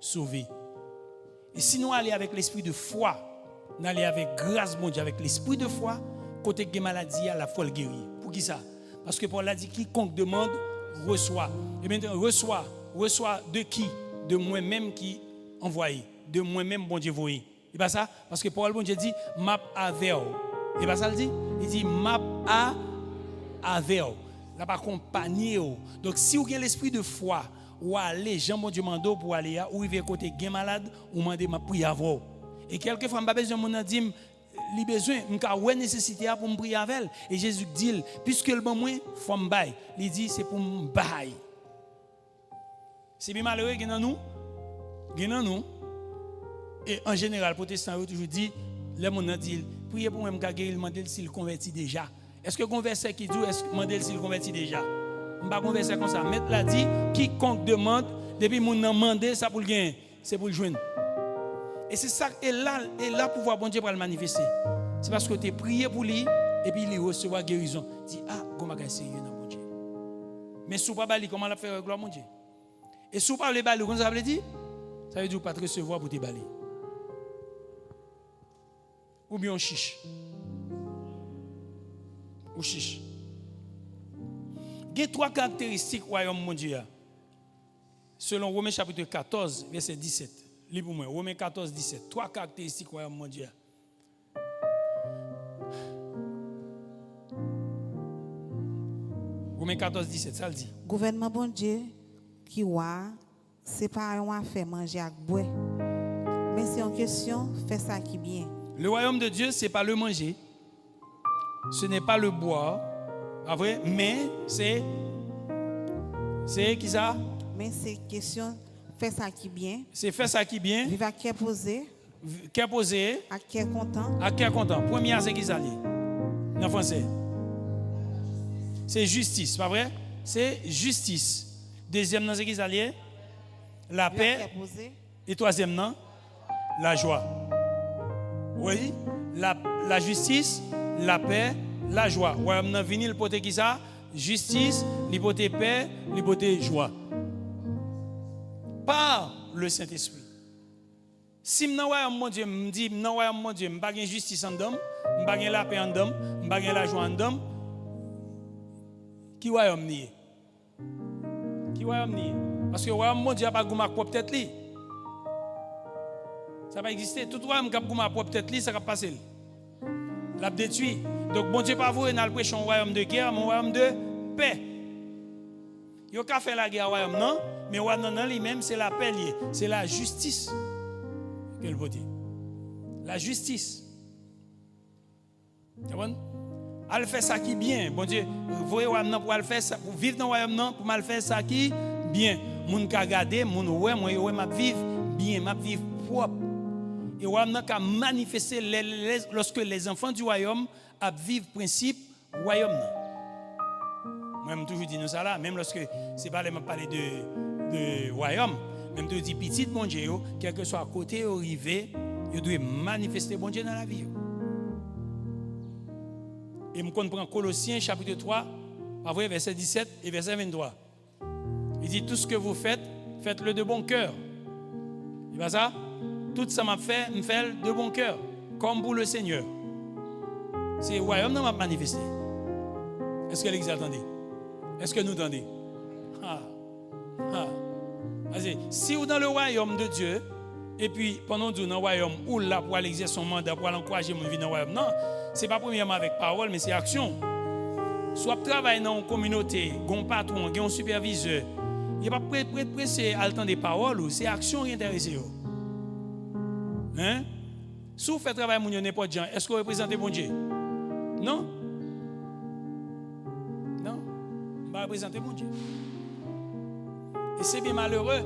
sauver. Et si nous allons avec l'esprit de foi, nous allons avec grâce bon Dieu, avec l'esprit de foi, côté de maladie, la foi le guérir. Pour qui ça? Parce que Paul a dit quiconque demande reçoit. Et maintenant reçoit de qui? De moi-même qui envoyé, de moi-même bon Dieu voyé. Et pas ça? Parce que Paul bon Dieu dit map avec. Et pas ça le dit? Il dit map avec. Là pas accompagné. Donc si vous avez l'esprit de foi, ou aller Jean bon Dieu mando pour aller ou il côté gain malade ou demander m'a prier avant. Et quelquefois m'a besoin mon dit li besoin m'ka ouais nécessité pour me prier avec elle. Et Jésus dit puisque le bon moi faut me bail. Il dit c'est pour me bail. C'est bien malheureux que dans nous. Et en général, les protestants ont toujours dit, les gens disent, priez pour moi, je demande s'il convertit déjà. Est-ce que le verset qui dit, est-ce que demande s'il convertit déjà? Je ne vais pas converser comme ça. Maître l'a dit, quiconque demande, depuis mon demande, ça pour le gagner, c'est pour le joindre. Et c'est ça, et là pouvoir bon Dieu pour le manifester. C'est parce que tu as prié pour lui, et puis il recevoir guérison. Tu dis, comment est sérieux dans mon Dieu? Mais si vous ne pas comment la faire gloire mon Dieu? Et si vous ne parlez pas, comment ça veut dire? Ça veut dire pas te recevoir pour te balayer. Ou bien on chiche. Ou chiche. Il y a trois caractéristiques du royaume mon Dieu. Selon Romains chapitre 14, verset 17. Lis pour moi. Romains 14, 17. Trois caractéristiques du royaume mon Dieu. Romains 14, 17, ça le dit. Gouvernement bon Dieu qui wa, c'est pas un affaire manger avec boire. Mais c'est en question faire ça qui bien. Le royaume de Dieu, ce n'est pas le manger, ce n'est pas le boire, vrai, mais c'est qui ça? Mais c'est question faire ça qui bien. C'est faire ça qui bien. Vivre à cœur posé. Cœur posé. À cœur content. À cœur content. Premier, c'est qui ça? En français. C'est justice, pas vrai? C'est justice. Deuxième, c'est qui ça? La paix. Et troisième, la joie. Oui, la justice, la paix, la joie. Ouais, on a venu le poté qui ça? Justice, l'hypothèse paix, l'hypothèse joie. Par le Saint-Esprit. Si mon Dieu me dit, mon Dieu, je n'ai pas de justice en dame, je n'ai pas de la paix en dame, je n'ai pas de la joie en dame, qui va m'nier? Qui va m'nier? Parce que mon Dieu n'a pas de ma propre tête. Ça va exister. Tout le monde qui a ma propre tête, ça va passer. La détruit. Donc, bon Dieu, pas vous, il a prêché un royaume de guerre, mais un royaume de paix. Il n'y a pas fait la guerre au royaume, non? Mais le royaume lui-même, c'est la paix liée. C'est la justice. Quelle beauté. La justice. Tu vois? Elle fait ça qui bien. Bon Dieu, vous voyez, pour faire ça, pour vivre dans le royaume, pour mal faire ça qui bien. Moun ka gade, moun ouais, m'a vivre bien, m'a vivre propre. Et on a manifesté lorsque les enfants du royaume vivent principe royaume. Moi, je toujours dit nous ça là, même lorsque c'est pas me parler de royaume, même je dis petit bon Dieu, quel que soit à côté ou arrivé, il doit manifester bon Dieu dans la vie. Et je comprends Colossiens chapitre 3, verset 17 et verset 23. Il dit tout ce que vous faites, faites-le de bon cœur. Il va ça? Tout ça m'a fait, me fait de bon cœur, comme pour le Seigneur. C'est le royaume qui m'a manifesté. Est-ce que l'Église attendait? Est-ce que nous attendez? Si vous dans le royaume de Dieu, et puis pendant que vous dans le royaume, ou là pour aller exercer son mandat, pour aller encourager mon vie dans le royaume, non, ce n'est pas premièrement avec parole, mais c'est action. Soit travailler dans une communauté, un patron, un superviseur, il n'est pas pressé à attendre des paroles, c'est action qui intéresse. Hein? Si vous faites travail avec n'importe qui, est-ce que vous représentez bon Dieu? Non? Non? Vous ne représentez bon Dieu. Et c'est bien malheureux.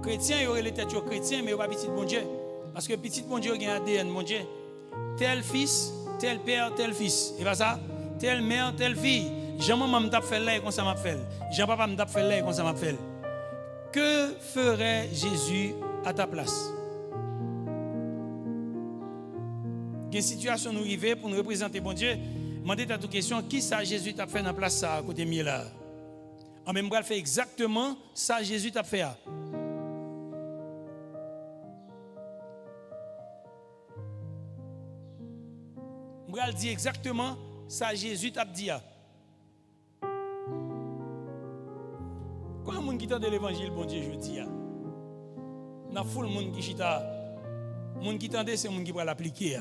Chrétiens, il y aurait les têtes chrétiens, mais il n'y a pas petit bon Dieu. Parce que petit bon Dieu, il y a un ADN, bon Dieu. Tel fils, tel père, tel fils. Et pas ça? Telle mère, telle fille. Jean-maman m'a fait là et comme ça m'a fait. Jean-papa m'a fait là et comme ça m'a fait. Que ferait Jésus à ta place? Il y a une situation nous arrive pour nous représenter bon Dieu. Demandez ta question, qui ça Jésus t'a fait dans la place ça à côté de là? En même temps, fait exactement ça Jésus t'a fait. Je dit exactement ça Jésus t'a dit. Quand les gens qui entendent l'évangile, bon Dieu, je dis, il y a foule de monde qui chita. Les gens qui entendent, c'est les gens qui vont l'appliquer.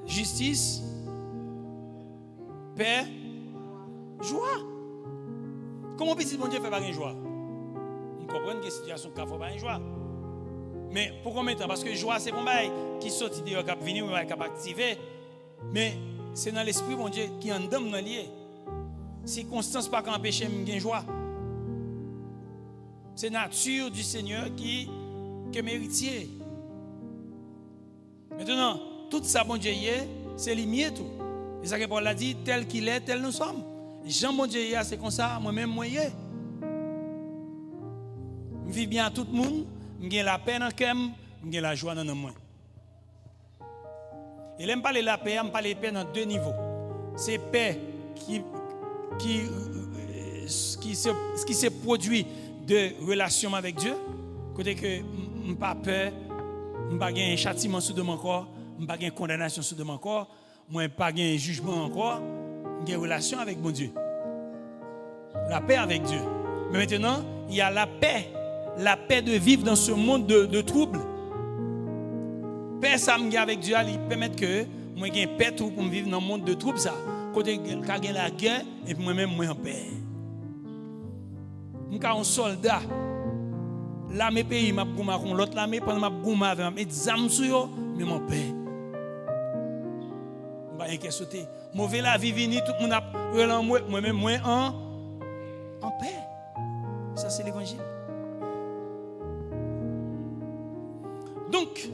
Justice, paix, joie. Comment petit bon Dieu fait pas de joie? On comprend que la situation ne fait pas de joie. Mais pour combien de temps? Parce que joie, c'est bon bail qui sorti de cap venir, qui activer. Mais c'est dans l'esprit bon Dieu qui en donne dans lié. Circonstance pas qu'empêcher de joie. C'est la nature du Seigneur qui méritier. Maintenant, tout ça bon Dieu c'est limité tout. Et ça que Paul a dit, tel qu'il est, tel nous sommes. Jean mon Dieu c'est comme ça, moi-même moi y est. Je vis bien à tout le monde. J'ai la paix dans le cœur, j'ai la joie dans le moi. Et là, je parle de la paix, je parle de paix dans deux niveaux. C'est paix qui se produit de relation avec Dieu. Côté que je n'ai pas peur, je n'ai pas un châtiment sous de mon corps, je n'ai pas une condamnation sous de mon corps, je n'ai pas un jugement encore, j'ai une relation avec mon Dieu. La paix avec Dieu. Mais maintenant, il y a la paix de vivre dans ce monde de troubles. Paix, ça me avec Dieu, il permet que moi j'ai une paix pour vivre dans le monde de troubles. Côté quand il y a la guerre, et puis moi-même, moi en paix. Je suis un soldat. L'armée pays m'a goumé contre l'autre l'armée, pendant m'a goumé avec mes âmes sur yo, mais mon paix. Je vais pas sauter. Mauvais la vie vini, tout le monde a relan moi-même, moi en paix. Ça, c'est l'évangile. Donc,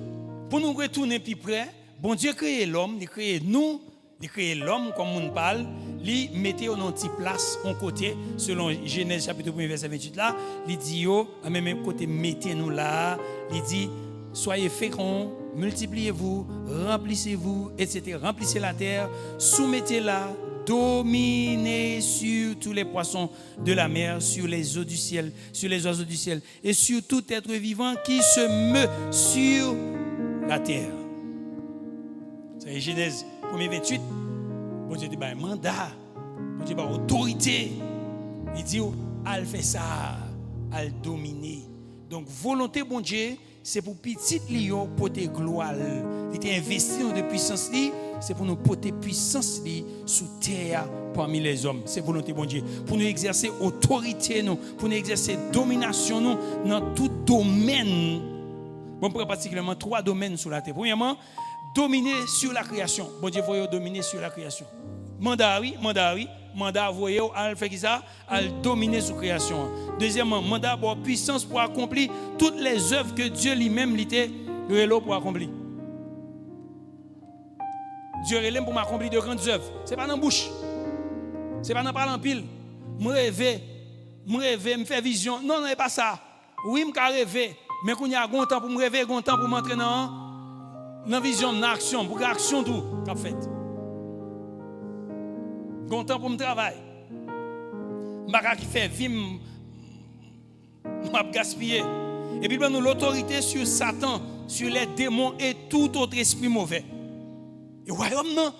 pour nous retourner plus près, bon Dieu a créé l'homme, il a créé nous, il a créé l'homme, comme on parle, il mettait en petite place, en côté, selon Genèse chapitre 1, verset 28 là, il dit, à même côté, mettez-nous là, il dit, soyez féconds, multipliez-vous, remplissez-vous, etc. Remplissez la terre, soumettez-la, dominez sur tous les poissons de la mer, sur les eaux du ciel, sur les oiseaux du ciel, et sur tout être vivant qui se meut sur la terre. C'est Genèse 1, 28. Bon Dieu dit, un mandat, bon Dieu dit, autorité. Il dit, elle fait ça, elle domine. Donc, volonté, bon Dieu, c'est pour petit lion porter gloire. Il était investi de puissance, c'est pour nous porter puissance sous terre parmi les hommes. C'est volonté, bon Dieu. Pour nous exercer autorité, nous, pour nous exercer domination, nous, dans tout domaine. Bon, particulièrement 3 domaines sur la terre. Premièrement, dominer sur la création. Bon Dieu, il faut dominer sur la création. Mandat, oui. mandat voyé à faire qui ça, à dominer sur création. Deuxièmement, mandat pour puissance pour accomplir toutes les œuvres que Dieu lui-même l'était pour accomplir. Dieu relève pour m'accomplir de grandes œuvres. C'est pas dans la bouche. C'est pas dans parler en pile. Me rêver, me faire vision. Non, non, c'est pas ça. Oui, me rêver, mais quand il y a un temps pour me rêver, un temps pour m'entrer dans la vision, dans l'action, pour l'action tout qu'a fait. Un temps pour me travailler. M'baka qui fait vivre, m'a gaspiller. Et puis nous l'autorité sur Satan, sur les démons et tout autre esprit mauvais. Et royaume non,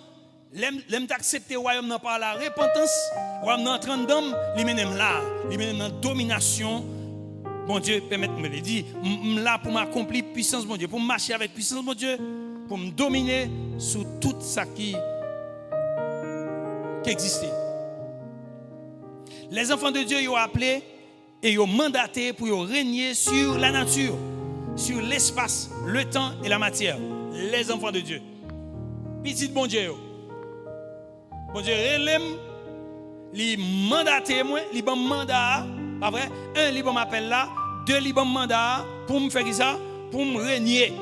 l'aime d'accepter royaume non par la repentance, royaume non entrant d'homme, li mène là, li mène dans domination. Bon Dieu, permettez-moi de dire, là pour m'accomplir puissance, mon Dieu, pour marcher avec puissance, mon Dieu, pour me dominer sur tout ça qui existait. Les enfants de Dieu, ils ont appelé et ils ont mandaté pour régner sur la nature, sur l'espace, le temps et la matière. Les enfants de Dieu. Petit bon Dieu. Bon Dieu, relève, il mandaté moi, il bon mandat, pas vrai? Un, il bon m'appelle là, deux, il bon mandat pour me faire ça, pour me régner.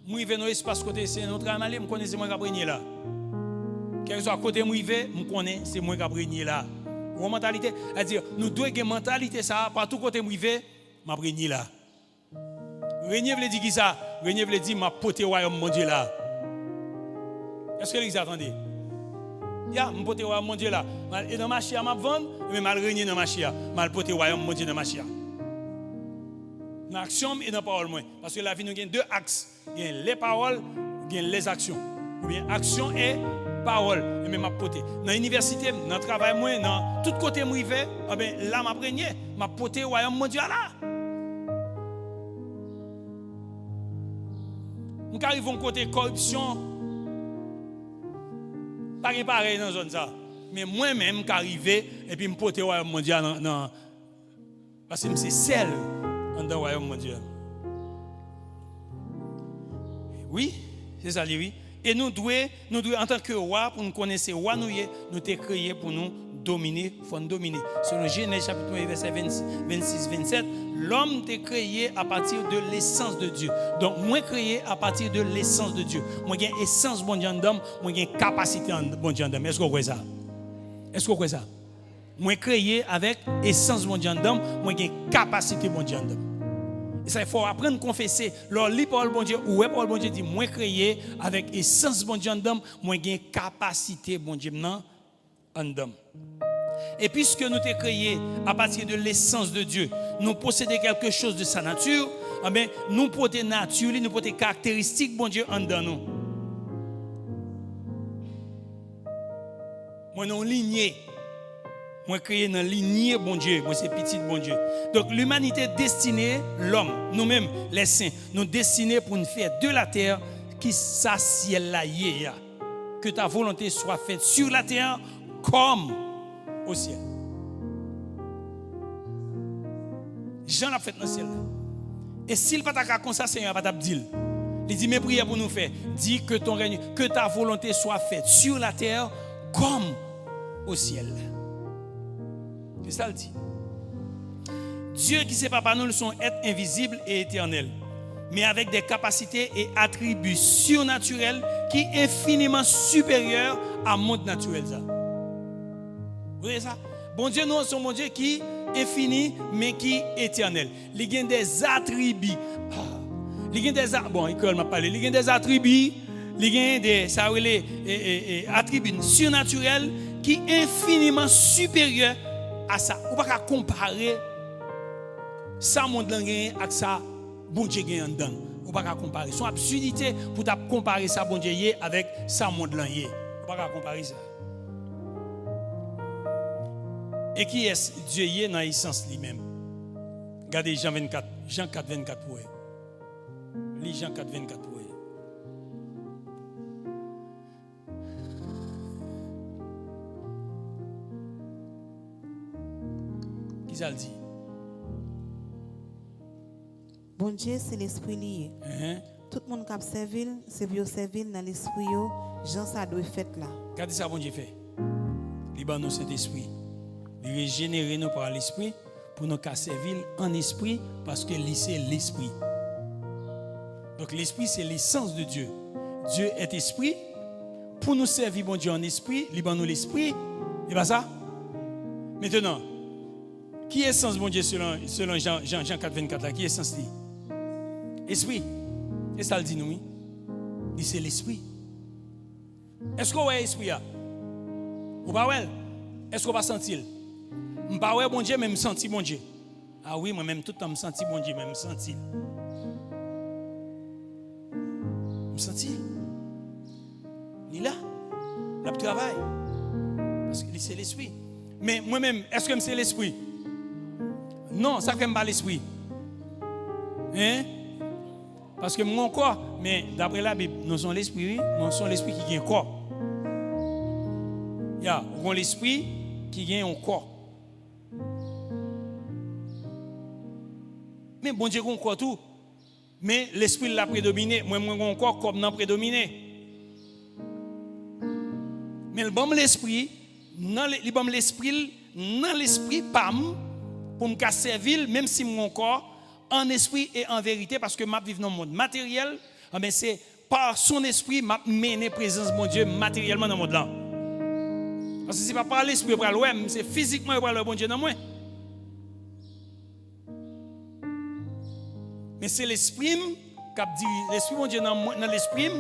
Moi, je vais dans l'espace côté, c'est notre travail, je connais, c'est moi qui vais régner là. Quel que soit côté moi, je connais, c'est moi qui vais régner là. Une mentalité, c'est-à-dire, nous devons avoir une mentalité, ça, partout côté moi, je vais régner là. Régner veut dire qui ça? Régner veut dire ma poté royaume mon Dieu là. Est-ce que vous attendez? Ya, mon poté royaume mon Dieu là. Et dans ma chia m'a vendre, mais mal régner dans ma chia, mal poté royaume mon Dieu dans ma chia. Dans l'action et dans la parole moins, parce que la vie nous gagne deux axes, il y a les paroles, il y a les actions. Ou bien action et parole, et même ma poté. Dans l'université, dans le travail moins, dans tout côté moi vais, ben là m'a régner, ma poté royaume mon Dieu là. Nous arrivons côté corruption, pas pareil dans la zone ça. Mais moi-même, je arrive et puis je porte le royaume mondial parce que c'est celle dans le royaume mondial. Oui, c'est ça, oui. Et nous devons, en tant que roi, pour nous connaître roi, nous sommes créés pour nous dominer, il faut nous dominer. Selon Genèse chapitre 1, verset 26-27, l'homme est créé à partir de l'essence de Dieu. Donc, moi créé à partir de l'essence de Dieu. Moi j'ai essence bon Dieu en d'homme, moi j'ai capacité bon Dieu en d'homme. Est-ce que vous voyez ça? Est-ce que vous voyez ça? Moi créé avec essence bon Dieu en d'homme, moi j'ai capacité bon Dieu en d'homme. Et ça, il faut apprendre à confesser. Lors de parole bon Dieu, ou parole bon Dieu dit, moi créé avec essence bon Dieu en d'homme, moi j'ai capacité bon Dieu en d'homme. Et puisque nous sommes créés à partir de l'essence de Dieu, nous possédons quelque chose de sa nature, eh nous portons nature, nous portons caractéristiques bon Dieu en dedans nous. Moi non lignée. Moi créé dans lignée bon Dieu, moi c'est petit bon Dieu. Donc l'humanité destinée, l'homme, nous-mêmes les saints, nous destinés pour nous faire de la terre qui sa ciel là yé. Que ta volonté soit faite sur la terre comme au ciel. Jean l'a fait dans le ciel. Et s'il pas ta comme ça, Seigneur pas t'a dit. Il dit mes prières pour nous faire. Dis que ton règne, que ta volonté soit faite sur la terre comme au ciel. C'est ça le dit. Dieu qui sait pas nous sont êtres invisibles et éternels, mais avec des capacités et attributs surnaturels qui sont infiniment supérieurs à monde naturel ça. Vous voyez ça? Bon Dieu, nous sommes bon Dieu qui est infini, mais qui est éternel. Il y a des attributs. Il y a des bon, il m'a parlé. Il y a des attributs. Il y a des attributs surnaturels qui sont infiniment supérieurs à ça. On ne peut pas comparer ça monde avec ça bon Dieu gagne dedans. On ne peut pas comparer. C'est une absurdité pour comparer ça bon Dieu avec ça monde là. On ne peut pas comparer ça. Et qui est Dieu y est dans l'essence lui-même? Regardez Jean 4, 24 pour eux. Lis Jean 4, 24 pour eux. Qui ça le dit? Bon Dieu, c'est l'esprit lié. tout le monde qui a servi, c'est pour servir dans l'esprit, Jean ça doit faire là. Regardez ça, bon Dieu fait. Liban nous cet esprit. Il régénérer nous par l'esprit pour nous servir en esprit parce que c'est l'esprit. Donc l'esprit c'est l'essence de Dieu. Dieu est esprit. Pour nous servir bon Dieu en esprit, Liban nous l'esprit. Et pas ça? Maintenant, qui est l'essence bon Dieu selon Jean 4:24 là? Qui est l'essence lui? Esprit. Et ça le dit nous, oui. Il c'est l'esprit. Est-ce qu'on voit l'esprit là? Ou pas ouais? Est-ce qu'on va sentir? Je ne pas ouais bon Dieu, mais je sens bon Dieu. Ah oui, moi-même tout le temps je sens bon Dieu, mais je sens. Je sens. Il est là. Il travaille. Parce que c'est l'esprit. Mais moi-même, est-ce que c'est l'esprit? Non, ça ne fait pas l'esprit. Hein? Parce que mon corps, mais d'après la Bible, nous sommes l'esprit, nous sommes l'esprit qui gagne un corps. Il y a l'esprit qui gagne un corps. Mais bon Dieu, on corps tout. Mais l'esprit l'a prédominé. Moi, mon corps comme non prédominé. Mais le bon l'esprit, dans l'esprit, pam, pour me servir, même si mon corps, en esprit et en vérité, parce que je vis dans le monde matériel, mais c'est par son esprit que je mène présence de mon Dieu matériellement dans le monde là. Parce que ce n'est pas par l'esprit pour le c'est physiquement pour le bon Dieu dans moi. Mais c'est l'esprit mon Dieu dans l'esprit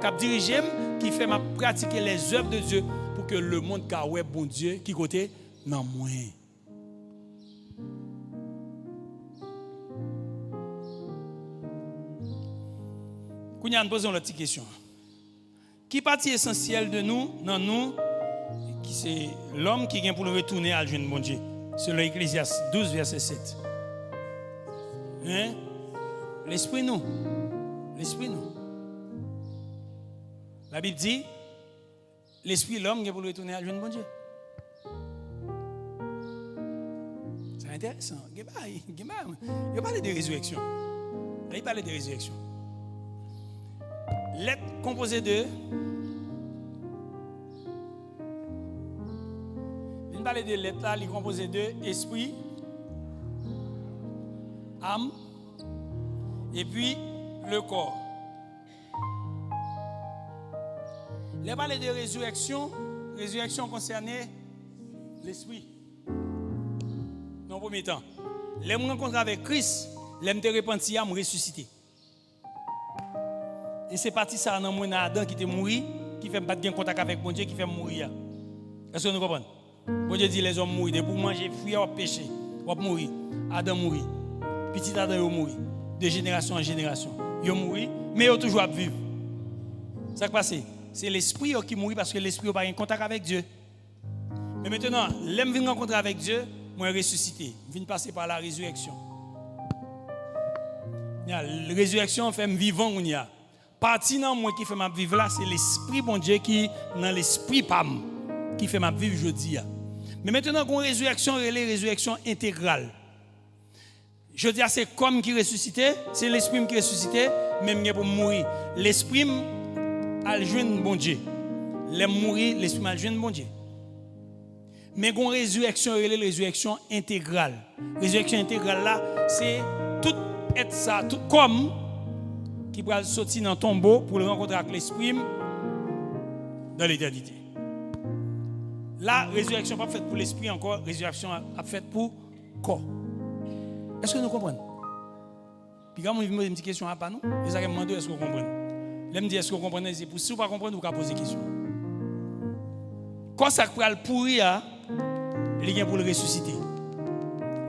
qui dirige, qui fait ma pratiquer les œuvres de Dieu pour que le monde ait bon Dieu qui côté dans moi. Nous nous posons la petite question. Qui partie essentielle de nous, dans nous, qui c'est l'homme qui vient pour le retourner à le bon Dieu? Selon Ecclésiaste 12, verset 7. Hein? L'esprit nous. L'esprit nous. La Bible dit, l'esprit l'homme qui vient pour le retourner à le bon Dieu. C'est intéressant. Il parle de résurrection. Il parle de résurrection. L'être composé de. Il parle de l'être là, il est composé de esprit, âme, et puis le corps. Il parle de résurrection concernait l'esprit. Dans le premier temps, les me rencontre avec Christ, les me repenti à me ressusciter. Et c'est parti ça dans mon Adam qui était mort, qui fait pas de contact avec mon Dieu, qui fait mourir. Est-ce que nous comprenons? Bon Dieu dit les hommes mourir, pour manger, fuir, ou pécher, ou mourir. Adam mourir. Petit Adam mourir. De génération en génération. Il mourir, mais il toujours vivre. Ça qui passe, c'est l'esprit qui mourit parce que l'esprit n'a pas de contact avec Dieu. Mais maintenant, l'aime venir rencontrer avec Dieu, moi ressuscité. Je viens passer par la résurrection. La résurrection fait vivant où il y a. Partie dans moi qui fait ma vivre là, c'est l'esprit bon Dieu qui dans l'esprit pam qui fait ma vivre aujourd'hui. Mais maintenant qu'on résurrection, elle est résurrection intégrale. Je dis c'est comme qui ressuscité, c'est l'esprit qui ressuscité, même pour mourir. L'esprit a le joindre bon Dieu. Les mourir, l'esprit a le joindre bon Dieu. Mais qu'on résurrection, elle est résurrection intégrale. Résurrection intégrale là, c'est tout être ça, tout comme qui va sortir dans le tombeau pour le rencontrer avec l'esprit dans l'éternité. La résurrection n'est pas faite pour l'esprit encore, résurrection est faite pour le corps. Est-ce que nous comprenons? Puis quand on me pose une petite question à pas nous, et ça me demande est-ce que vous comprenez? Là me dit est-ce que vous comprenez? C'est pour si vous ne comprenez pas, vous pouvez poser des questions. Quand ça va le pourrir, il vient pour le ressusciter.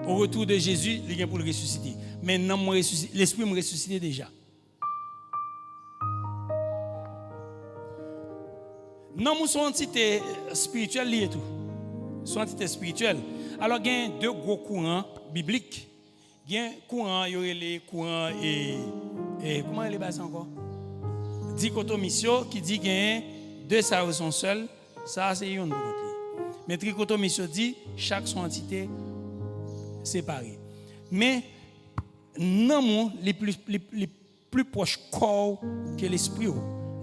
Au retour de Jésus, il vient pour le ressusciter. Maintenant, l'esprit me ressuscité déjà. Non, nous sommes entité spirituelle liée tout. Sont entité spirituelle. Alors il y a deux gros courants bibliques. Il y a un courant, il y a les courants et comment les bases encore? Dichotomisio qui dit qu'il y a deux ça sont seuls, ça c'est une autre. Mais trichotomisio dit chaque son entité séparée. Mais non les plus plus proche corps que l'esprit.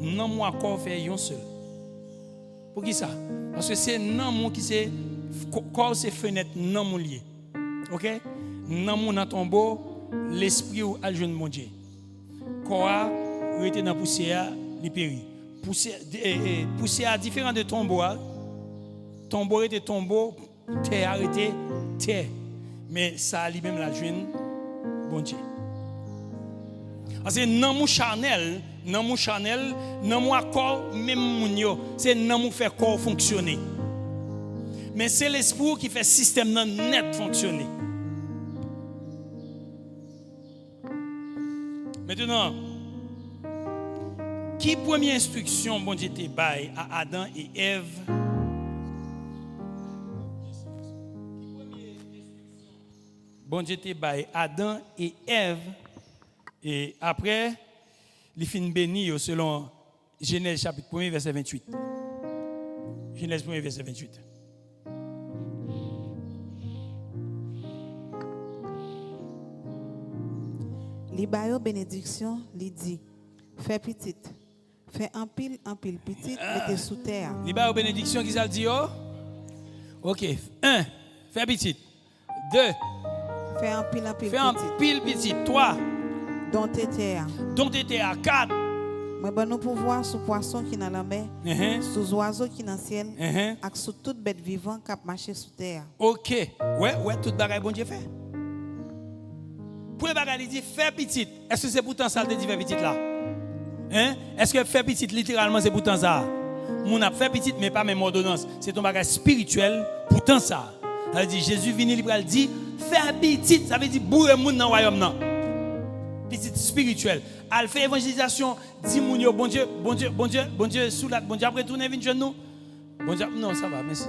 Non, moi, corps fait un seul. Pour qui ça? Parce que c'est non, moi qui c'est corps, c'est fenêtre, non, mon lié. Ok? Non, mon dans tombeau, l'esprit ou al jeune mon Dieu. Corps, était dans poussière, il périt. Poussière différent de tombeau. Tombeau était tombeau, terre était terre. Mais ça lui-même la jeune, bon Dieu. Parce que dans mon charnel, dans mon corps, même mon yo, c'est dans mon fait corps fonctionner. Mais c'est l'esprit qui fait le système net fonctionner. Maintenant, qui première instruction bon Dieu te baille à Adam et Ève? Bon Dieu te baille Adam et Ève. Et après, les fins bénis selon Genèse chapitre 1 verset 28. Genèse 1 verset 28. Li bayo bénédiction, li dit, fais petite, fais un pile petite, mettez sous terre. Li bayo bénédiction qui ça dit oh? OK. 1. Fais petite. 2. Fais un pile fais un pile petite. 3. Dont terre. Dont terre. 4. Mais ben nous pouvoir sous poisson qui dans la mer, sous oiseaux qui dans le ciel, et sous toute bête vivante qui marche sous terre. OK. Ouais, tout bagaille bon Dieu fait. Pour le bagaille il dit fais petite. Est-ce que c'est pourtant ça de dire fais petite là? Est-ce que fais petite littéralement c'est pourtant ça? Mon a fait petite mais pas même ordonnance. C'est ton bagage spirituel pourtant ça. Elle dit Jésus vient il dit fais petite, ça veut dire bourrer moun dans royaume non. Petite spirituelle. Elle fait évangélisation, dit moun yo bon Dieu sous la bon Dieu après tourner vinn jeune nous. Bon Dieu non ça va merci.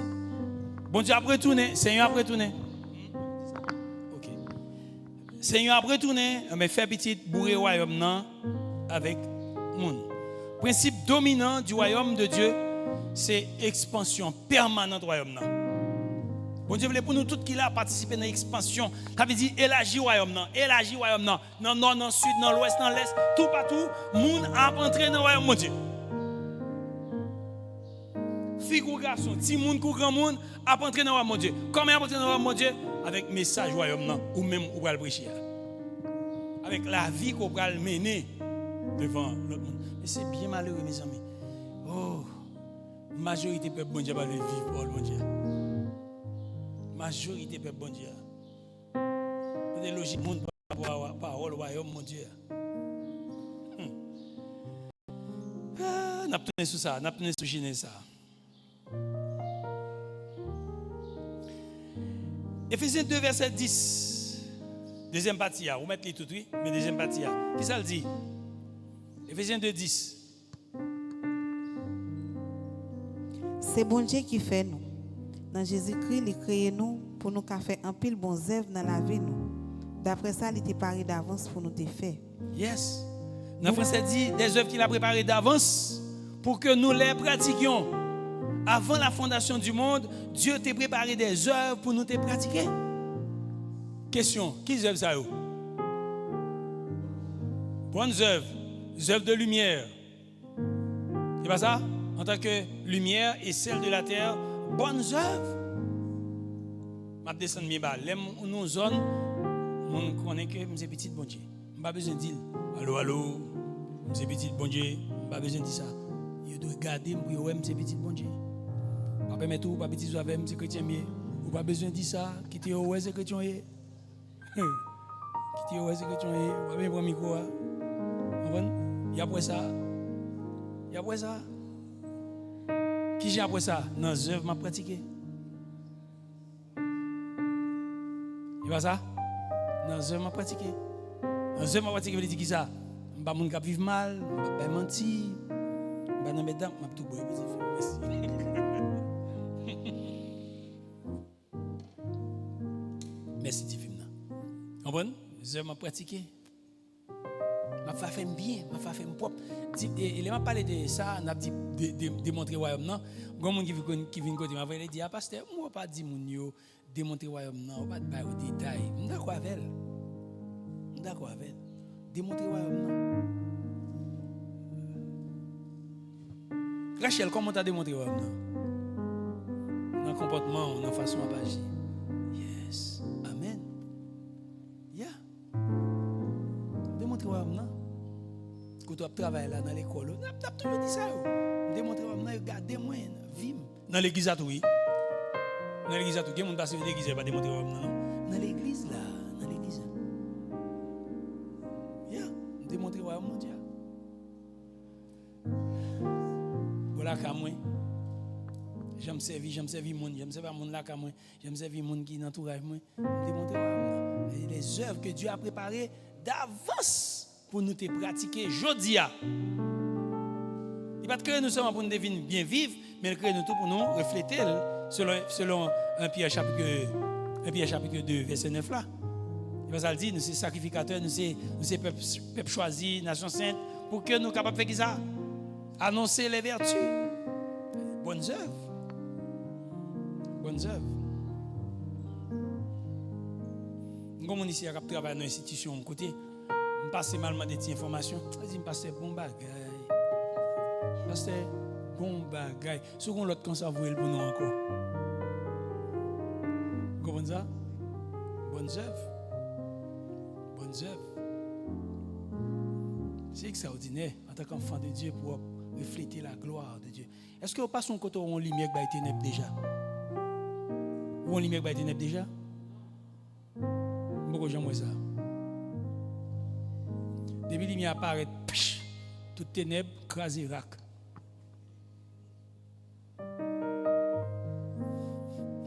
Bon Dieu après tourner, Seigneur après tourner. OK. Seigneur après tourner, mais fait petite bourrer royaume non avec moun. Principe dominant du royaume de Dieu, c'est expansion permanente du royaume non. Bon Dieu voulait pour nous tous qui là participer dans l'expansion. Ça veut dire élargir le royaume non. Dans nord, dans sud, dans l'ouest, dans l'est, tout partout, monde a entré dans le royaume mon Dieu. Fille ou garçon, petit monde ou grand monde a entré dans le royaume mon Dieu. Comment a entré dans le royaume mon Dieu? Avec message du royaume non ou même ou va le prêcher. Avec la vie qu'on va mener devant l'autre monde. Mais c'est bien malheureux mes amis. Oh, majorité peuple bon Dieu va le vivre pour mon Dieu. Majorité peuple bon Dieu. Des logiques monde par parole royaume mon Dieu. N'a tourné sur ça, n'a tourné sur Genèse ça. Éphésiens 2 verset 10. Deuxième partie vous mettez tout oui, mais deuxième partie qui ça le dit? Éphésiens 2 10. C'est bon Dieu qui fait nous. Dans Jésus-Christ, il crée nous pour nous faire un pile bon œuvre dans la vie nous. D'après ça, il était préparé d'avance pour nous te faire. Yes. Dans le français dit des œuvres qu'il a préparées d'avance pour que nous les pratiquions. Avant la fondation du monde, Dieu t'a préparé des œuvres pour nous te pratiquer. Question, qui œuvres ça? Bonnes œuvres, des œuvres de lumière. C'est pas ça? En tant que lumière et celle de la terre, bonnes œuvres. Je descends mes balles. Nous zone, on connaît que c'est petit bon Dieu. Je n'ai pas besoin de dire allô, c'est petit bon Dieu. Je n'ai pas besoin de dire ça. Je dois regarder pour que c'est petit bon Dieu. Je ne peux pas mettre pas petit avec c'est chrétien mieux. Vous pas besoin de dire ça. Quittez ouais c'est chrétien. Quittez ouais c'est chrétien. Pas bien prendre micro. Il y a après ça. Il y a après ça. Qui j'ai après ça? Dans les œuvres m'a pratiqué. Il va ça? Dans les œuvres m'a pratiqué. Dans les œuvres m'a pratiqué, veut dire qui ça? Je ne vais pas vivre mal, je ne vais pas mentir, je ne vais pas mettre dents, je vais tout boire. Merci de film. Vous comprenez? Les œuvres m'a pratiqué. Ma fait bien, ma fait propre. Il m'a parlé de ça, on a dit démontrer royaume non. Grand monde qui vient côté m'a dit ah pasteur, moi pas dit moun yo démontrer royaume non, pas de détails. D'accord avec elle. D'accord avec elle. Démontrer royaume non. Rachel, comment tu as démontré dans le comportement, dans la façon d'agir? Yes. Amen. Yeah. Démontré non? Quand tu travailles là dans l'école, tu as toujours dit ça. Démontré regardez moi, vivre. Dans l'église à tout, oui. Dans l'église à tout, qui monde passe dans l'église pas démontrer non? Dans l'église là, dans l'église. Yeah, démontrer mon Dieu. Voilà comme moi. J'aime servir monde, j'aime servir monde là comme moi, j'aime servir monde qui entourage moi. Démontrer les œuvres que Dieu a préparées d'avance pour nous te pratiquer aujourd'hui. Il ne va pas créer nous seulement pour nous devenir bien vivre, mais il crée nous tout pour nous refléter selon 1 Pierre chapitre 2, verset 9 là. Il va dire, nous sommes sacrificateurs, nous sommes peuple choisi, nation sainte, pour que nous soyons capables de faire ça. Annoncer les vertus. Bonnes œuvres. Bonnes œuvres. Comme on ici, on travaille dans l'institution, côté, je passe mal des informations. Je passe bon bagage. Parce que bon bagage. Ce qu'on l'autre comme ça pour nous encore. Vous comprenez ça? Bonnes œuvres. Bonnes œuvres. C'est extraordinaire en tant qu'enfant de Dieu pour refléter la gloire de Dieu. Est-ce que vous passez un côté où on lumière qui a été ténèbres déjà? Où on lumière qui a été ténèbres déjà? Pourquoi j'aime ça? Depuis la lumière apparaît, toute ténèbres crasé rac.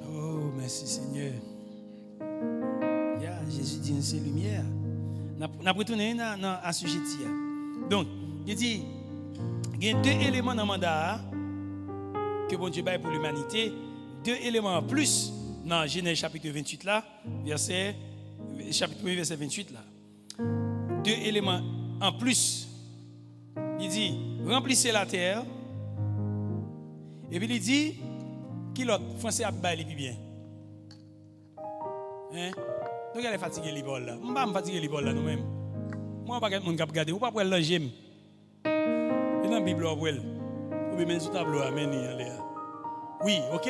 Oh, merci Seigneur. Jésus dit c'est lumière. N'a retourné à sujet. Donc, il dit il y a deux éléments dans le mandat que bon Dieu baille pour l'humanité, deux éléments en plus dans Genèse chapitre 28 là, chapitre 1 verset 28 là. Deux éléments en plus. Il dit remplissez la terre. Et puis il dit qui l'autre français a baillé plus bien. Hein? Donc elle est fatiguée l'épaule là. On pas me fatiguer l'épaule là nous-mêmes. Moi pas quelqu'un qui regarder, ou pas pour le j'aime. Et dans la Bible ou bien sur tableau amen. Oui, OK.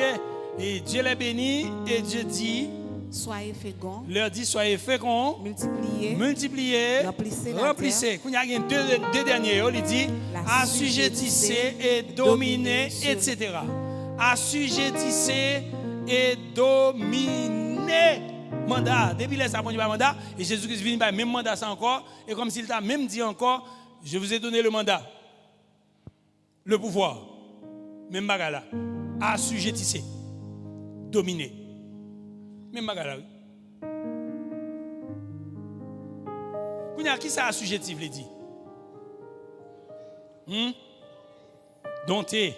Et Dieu les bénit et Dieu dit soyez féconds. Leur dit soyez féconds. Multipliez. Remplissez. Il y a deux derniers, il dit assujettissez et dominez, etc. Assujettissez et dominez. Mandat. Depuis là, ça prend du mandat. Et Jésus-Christ vient par même mandat ça encore. Et comme s'il t'a même dit encore, je vous ai donné le mandat. Le pouvoir. Même bagarre là. Assujettissez. Dominez. Même bagarre là. Qui ça assujetti, veut dire? Dompter.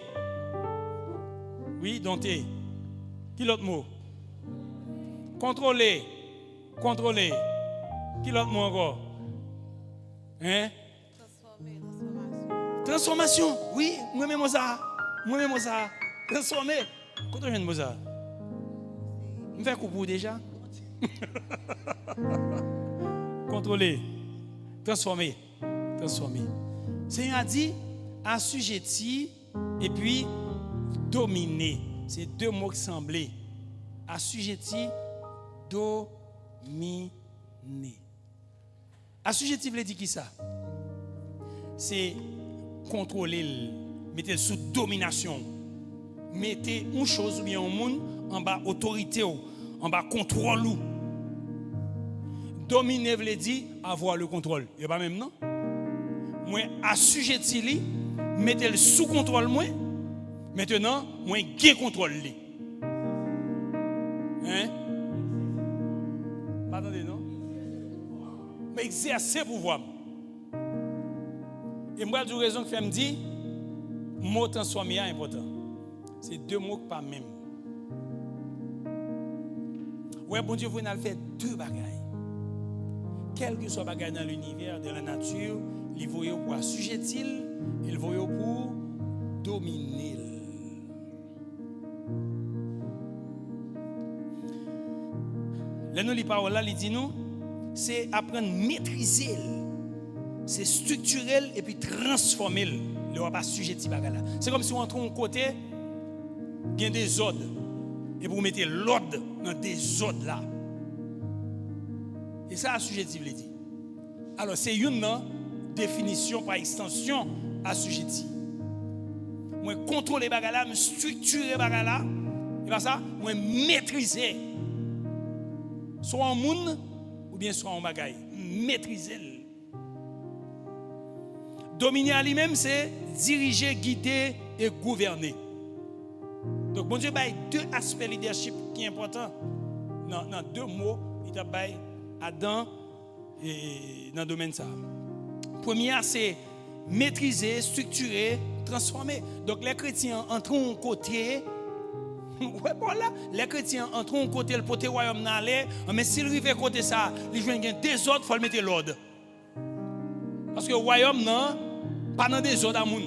Oui, dompter. Qui l'autre mot? Contrôler. Contrôler. Qui l'autre mot encore? Hein? Transformation. Oui, moi-même ça. Moi-même ça. Transformer. Quand on vient de ça? Je fais coucou déjà. Contrôler. Transformer. Transformer. Seigneur a dit assujetti et puis dominer. C'est deux mots qui semblaient. Assujetti, dominer. Assujetti veut dire qui ça? C'est contrôler, mettre sous domination. Mettez une chose ou bien un monde en bas autorité ou en bas contrôle ou. Dominer veut dire avoir le contrôle. Il n'y a pas même non? Moi assujetti li, mettez le sous contrôle moi. Maintenant, moi gain contrôle li. Hein? Pas attendez non? Mais exercer pouvoir. Et moi j'ai raison que fait me dire mot transformer est important. C'est deux mots pas même. Ouais, bon Dieu, vous n'allez faire deux bagailles. Quel que soit bagaille dans l'univers, dans la nature, il voyait pour assujettir, il voyait pour dominer. Là, nous, les paroles là, il dit nous, c'est apprendre à maîtriser. C'est structurel et puis transformer. il va pas assujetti bagala. C'est comme si on entre un côté il y a des ordres et vous mettez l'ordre dans des ordres là. Et ça assujetti veut dire. Alors c'est une définition par extension assujetti. Moi contrôler bagala, me structurer bagala, et pas ça, moi maîtriser. Soit en monde ou bien soit en bagaille, maîtriser. Dominer à lui-même, c'est diriger, guider et gouverner. Donc, bon Dieu, il y a deux aspects leadership qui sont importants. Dans deux mots, il y a Adam et dans le domaine ça. Premier, c'est maîtriser, structurer, transformer. Donc, les chrétiens entrent un côté. Ouais, voilà. Les chrétiens entrent un côté, le côté royaume n'allait. Mais s'ils arrivent côté ça, ils jouent un désordre, il faut le mettre l'ordre. Parce que le royaume, non, pas dans des ordres à moun.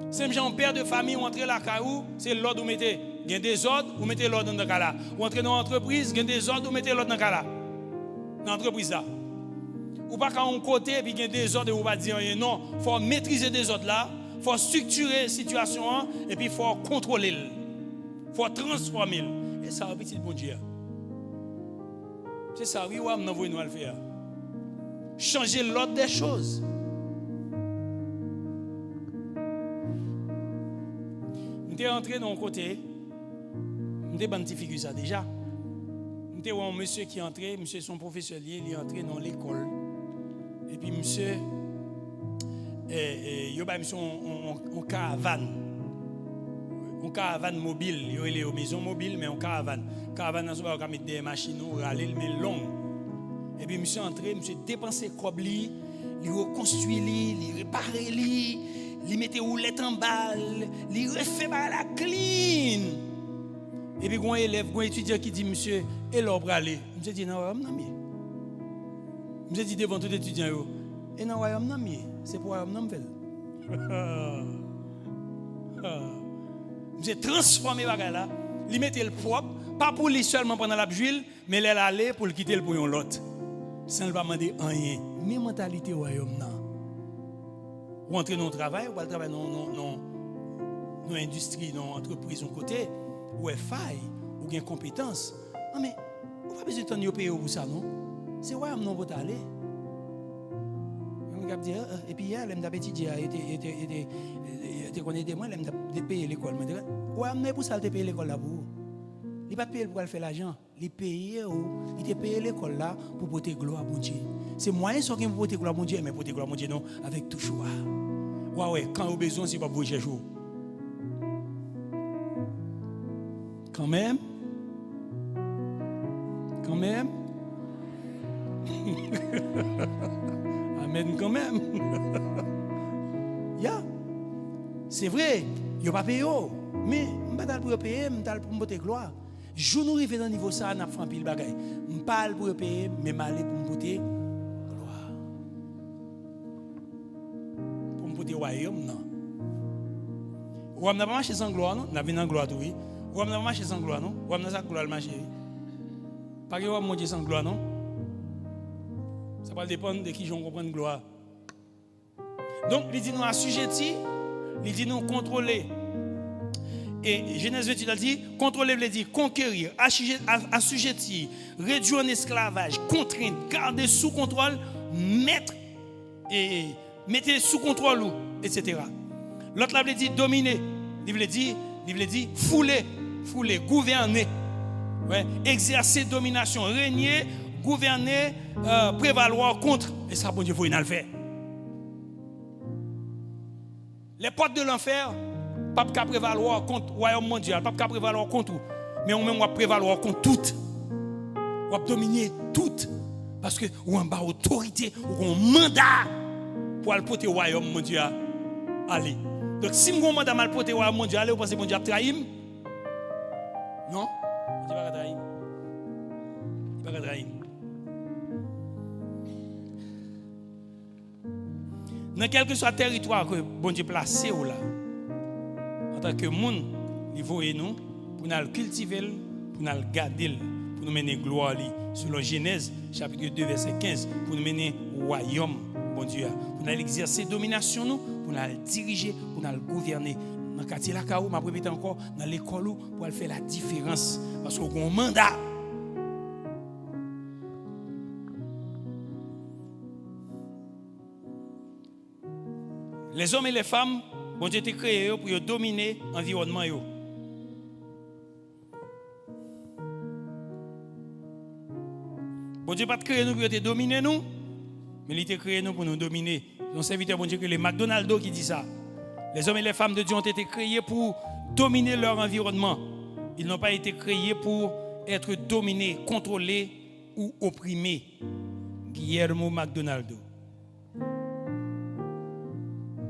C'est un père de famille, ou entrer la caillou, c'est l'ordre où vous mettez. Il y a des ordres, vous mettez l'ordre dans le cas là. Ou entrer dans l'entreprise, il y a des ordres, vous mettez l'ordre dans le cas là. Dans l'entreprise là. Ou pas quand on côté, et puis il y a des ordres, et vous va dire non. Il faut maîtriser des ordres là, il faut structurer la situation, et puis il faut contrôler. Il faut transformer. Et ça, petit bon Dieu. C'est ça, oui, on a envoyé nous à le faire. Changer l'ordre des choses. Je suis entré dans un côté, je suis une figure ça déjà. Je suis un monsieur qui est entré, monsieur son professeur, il est entré dans l'école. Et puis monsieur, il a une caravane. Une caravane mobile. Il est aux maisons mobiles, mais une caravane. Caravane, on va mettre des machines, râler, mais longues. Et puis monsieur est entré, monsieur dépensé comme lui, il reconstruit, il répare, il mettait roulette en balle, il refait la clean. Et puis, il y a un élève, un étudiant qui dit, monsieur, et l'on va aller. Monsieur dit, non, non, non. Monsieur dit devant tout étudiant, et non, non, non, c'est pour non, non, monsieur transformé là, il mettait le propre, pas pour lui seulement pendant la juile, mais il allait pour le quitter le pour l'autre. Sans ne pas demander rien. Mais mentalité royaume non. Ou entrer dans le travail, ou pas le travail dans l'industrie, dans l'entreprise, dans côté, ou est faille, ou bien compétence. Non mais, on n'a pas besoin de temps de payer pour ça, non? C'est royaume non pour aller. On va dire, et puis hier, les petits dieux étaient connectés, moi, les payer l'école. Royaume non pour ça, de payer l'école là pour. Il n'est pas payé pour faire l'argent. Il paye l'école là pour porter gloire à mon Dieu. C'est moyen qui pour porter gloire à mon Dieu, mais porter gloire à mon Dieu non, avec tout choix. Ouais, quand on a besoin, c'est pas pour chercher. Quand même. Amen, quand même. Yeah. C'est vrai, il n'y a pas payé. Mais je ne parle pas pour payer, je parle pour me porter gloire. Je nous arrive dans le niveau ça, je n'ai pas fait bagaille. Je parle pour payer, mais je parle pour me porter gloire. Pour me porter royaume, non. Ou on n'a pas marché sans gloire, non? On a venu en gloire, oui. Ou on n'a pas marché sans gloire, non? Ou on n'a pas gloire le marché. Pas que on monte sans gloire, non? Ça va dépendre de qui j'en comprends gloire. Donc, il dit nous assujettis, il dit nous contrôler. Et Genèse 28 a dit, contrôler veut dire conquérir, assujettir, réduire en esclavage, contraindre, garder sous contrôle, mettre sous contrôle, etc. L'autre là veut dire dominer, il veut dire fouler, gouverner, ouais, exercer domination, régner, gouverner, prévaloir contre. Et ça, bon Dieu, il faut le faire. Les portes de l'enfer, pas qu'à prévaloir contre le royaume mondial, pas qu'à prévaloir contre tout. Mais on même va prévaloir contre tout. On va dominer tout. Parce que on a une autorité, on a un mandat pour aller porter le royaume mondial. Allez. Donc si on a un mandat pour porter le royaume mondial, vous pensez que mon Dieu a trahi? Non? Il ne va pas trahir. Il ne va pas trahir. Dans quel que soit le territoire que bon Dieu placé là, en tant que monde, il faut nous pour nous cultiver, pour nous garder, pour nous mener gloire selon Genèse chapitre 2 verset 15, pour nous mener royaume bon Dieu, pour nous exercer domination nous, pour nous diriger, pour nous gouverner. Dans le quartier là, je répète encore, dans l'école, pour faire la différence. Parce qu'on a un mandat. Les hommes et les femmes, bon Dieu, été créés pour dominer l'environnement. Bon Dieu pas créé nous pour dominer nous, mais il a créé nous pour nous dominer. Nos serviteurs, bon Dieu, que les McDonald's qui dit ça. Les hommes et les femmes de Dieu ont été créés pour dominer leur environnement. Ils n'ont pas été créés pour être dominés, contrôlés ou opprimés. Guillermo McDonald.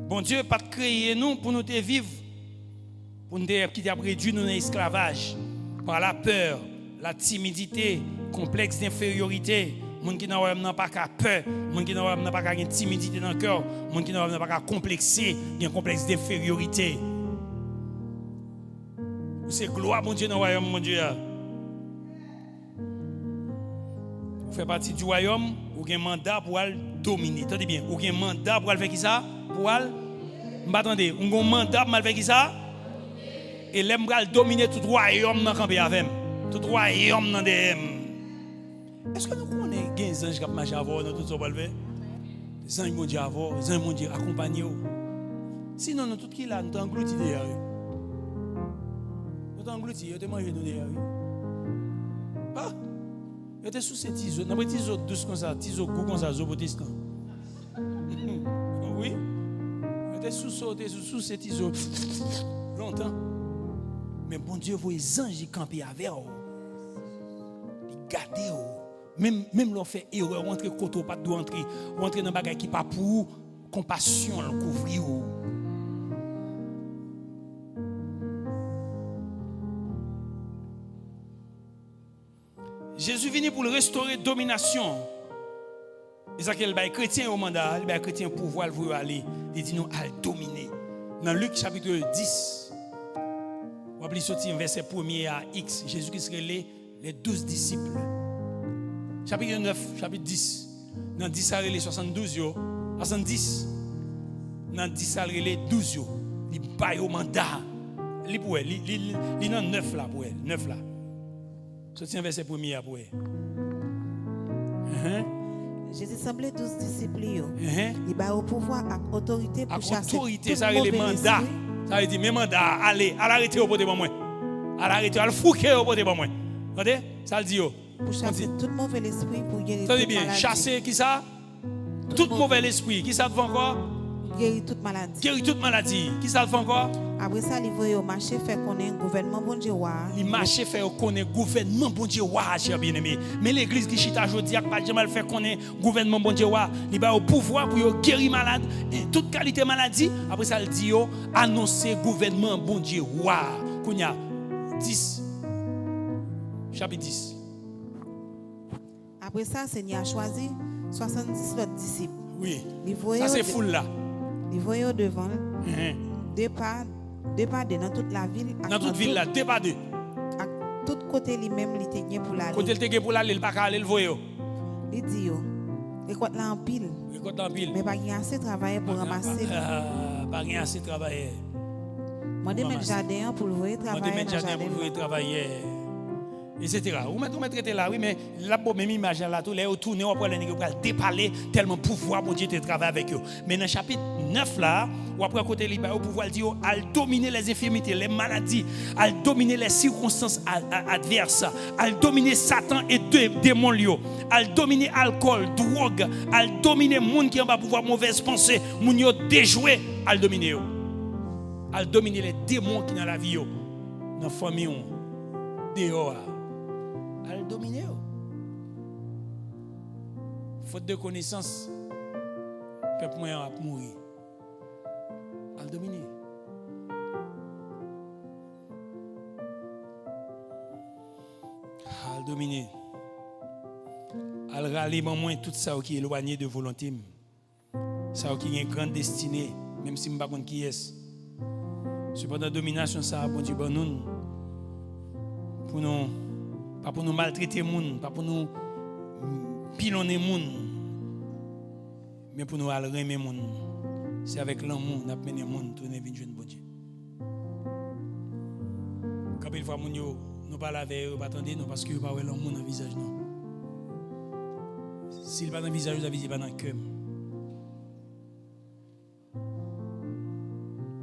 Bon Dieu pas créé nous pour nous vivre, pour nous qui a réduit nous dans l'esclavage par la peur, la timidité, complexe d'infériorité. Moun qui n'a pas qu'à peur, moun qui n'a pas qu'à timidité dans le cœur, moun qui n'a pas qu'à complexer, un complexe d'infériorité. C'est gloire mon Dieu dans le royaume mon Dieu. Vous faites partie du royaume, vous avez un mandat pour dominer. Attendez bien, vous avez un mandat pour faire qui ça? Pour attendez, vous avez un mandat pour faire qui ça? Et l'aime dominer tout royaume dans le camp avec. Tout royaume dans des. Est-ce que nous connaissons des anges qui marchent avant nous tout ça pour le faire? Les anges mon Dieu avant, les anges mon Dieu accompagner. Sinon nous tout qui là nous engloutis derrière. Nous engloutis, nous mangé nous derrière. Ah, vous êtes sous ces tisos, nous avons des tisos douces comme ça, tisos goût comme ça, zobotiscan. Oui. Vous êtes sous ces tisos longtemps. Mais bon Dieu, vos anges qui campent avec vous. Ils gardent vous. Même l'on fait erreur, rentrer côté pas de rentrer, rentrer dans bagage qui pas pour compassion couvrir. Jésus venu pour restaurer domination. Et ça qu'il bail chrétien au mandat, il bail chrétien pouvoir vous aller, il dit nous à dominer. Dans Luc chapitre 10. On va sortir verset 1er à X, Jésus qui serait les 12 disciples. Chapitre 9, chapitre 10. Dans 10 à les 72 yo, 70. Dans 10 à les 12 yo, il bail au mandat. Li pour elle, li dans 9 là pour elle, 9 là. Sortir verset 1er pour elle. Jésus semblait 12 disciples. Il a au pouvoir et autorité pour chasser. Autorité, ça veut dire mandat. Ça veut dire mes mandats. Allez, à l'arrêter au côté de moi. À l'arrêter, à le fouquer au côté de moi. Regardez, ça le dit. Pour chasser tout mauvais esprit pour guérir. Ça veut dire bien, chasser qui ça? Tout mauvais esprit. Qui ça le fait encore? Guérir toute maladie. Guérir toute maladie. Qui ça le fait encore? Après ça, il va au marché faire connaître le gouvernement bon Dieu. Il marché faire connaître le gouvernement bon Dieu, cher bien-aimé. Mais l'église qui chita aujourd'hui a pas jamais faire connaître le gouvernement bon Dieu, il a au pouvoir pour guérir malade et toute qualité maladie. Après ça, il dit annoncer gouvernement bon Dieu. Kounya 10. Chapitre 10. Après ça, Seigneur a choisi 70 autres disciples. Oui. Ça c'est fou là. Il voyait devant deux pas dans toute la ville. Dans toute ville là, deux pas deux. À tout côté lui-même, il était pour l'aller. Côté il était pour l'aller, il pas aller le voyer. Il dit récolte là en pile. Récolte en pile. Mais pas y assez travailler pour ramasser. Pas y assez travailler. Moi de mettre jardin pour le voyer travailler. Moi de mettre jardin pour le voyer travailler. Etc. Vous mettez là, oui, mais la même image là, tout les retourner, on va les déparler tellement pouvoir pour Dieu de travailler avec eux. Mais dans le chapitre 9 là, ou après côté libre, au pouvoir dire, à dominer les infirmités, les maladies, à dominer les circonstances adverses, à dominer Satan et démons, à dominer alcool, drogue, à dominer les gens qui ont pas pouvoir mauvaise pensée, les gens qui ont déjoué, à dominer. À dominer les démons qui sont dans la vie, dans la famille, dehors. À le dominer. Faute de connaissance, le peuple moyen va mourir. À le dominer. À le dominer. À le râler moins tout ça qui est éloigné de volonté. Ça qui est une grande destinée, même si je ne sais pas qui est. Cependant, la domination, ça bon Dieu, nous, pour nous. Pas pour nous maltraiter les gens, pas pour nous pilonner les gens. Mais pour nous aller aimer monde, c'est avec l'amour qu'on a mené monde tourner vers jeune bon Dieu. Quand il fois nous parlons avec eux, pas attendre nous parce que pas l'amour dans le visage non. S'il pas dans le visage, vous avez pas dans le cœur.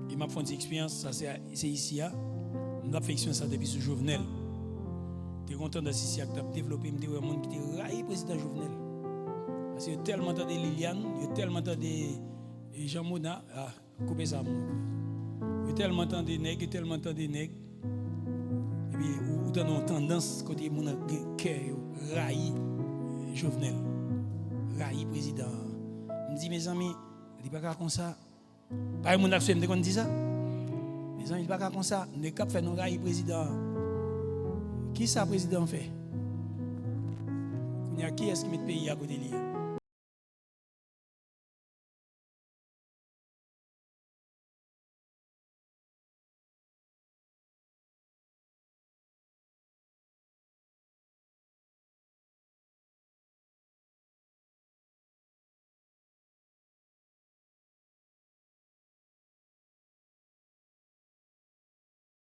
Il m'a fait une expérience, ça c'est ici on a fait expérience ça depuis ce Jovenel. Tu es content d'assister à développer un monde qui était raillé président Jovenel. Parce qu'il y a tellement de Liliane, il y a tellement de Jean Mona, coupez ça. Il y a tellement de nègres, il y a tellement de nègres. Et puis, vous avez une tendance côté mon cœur, raillé Jovenel, raillé président. Je me dis, mes amis, il n'y a pas comme ça. Pas mon action, me dit ça. Mes amis, il n'y a pas comme ça. Ne cap faire nos raillé président. Qui ça, président fait? Il y a qui est-ce qui met le pays à côté de lui?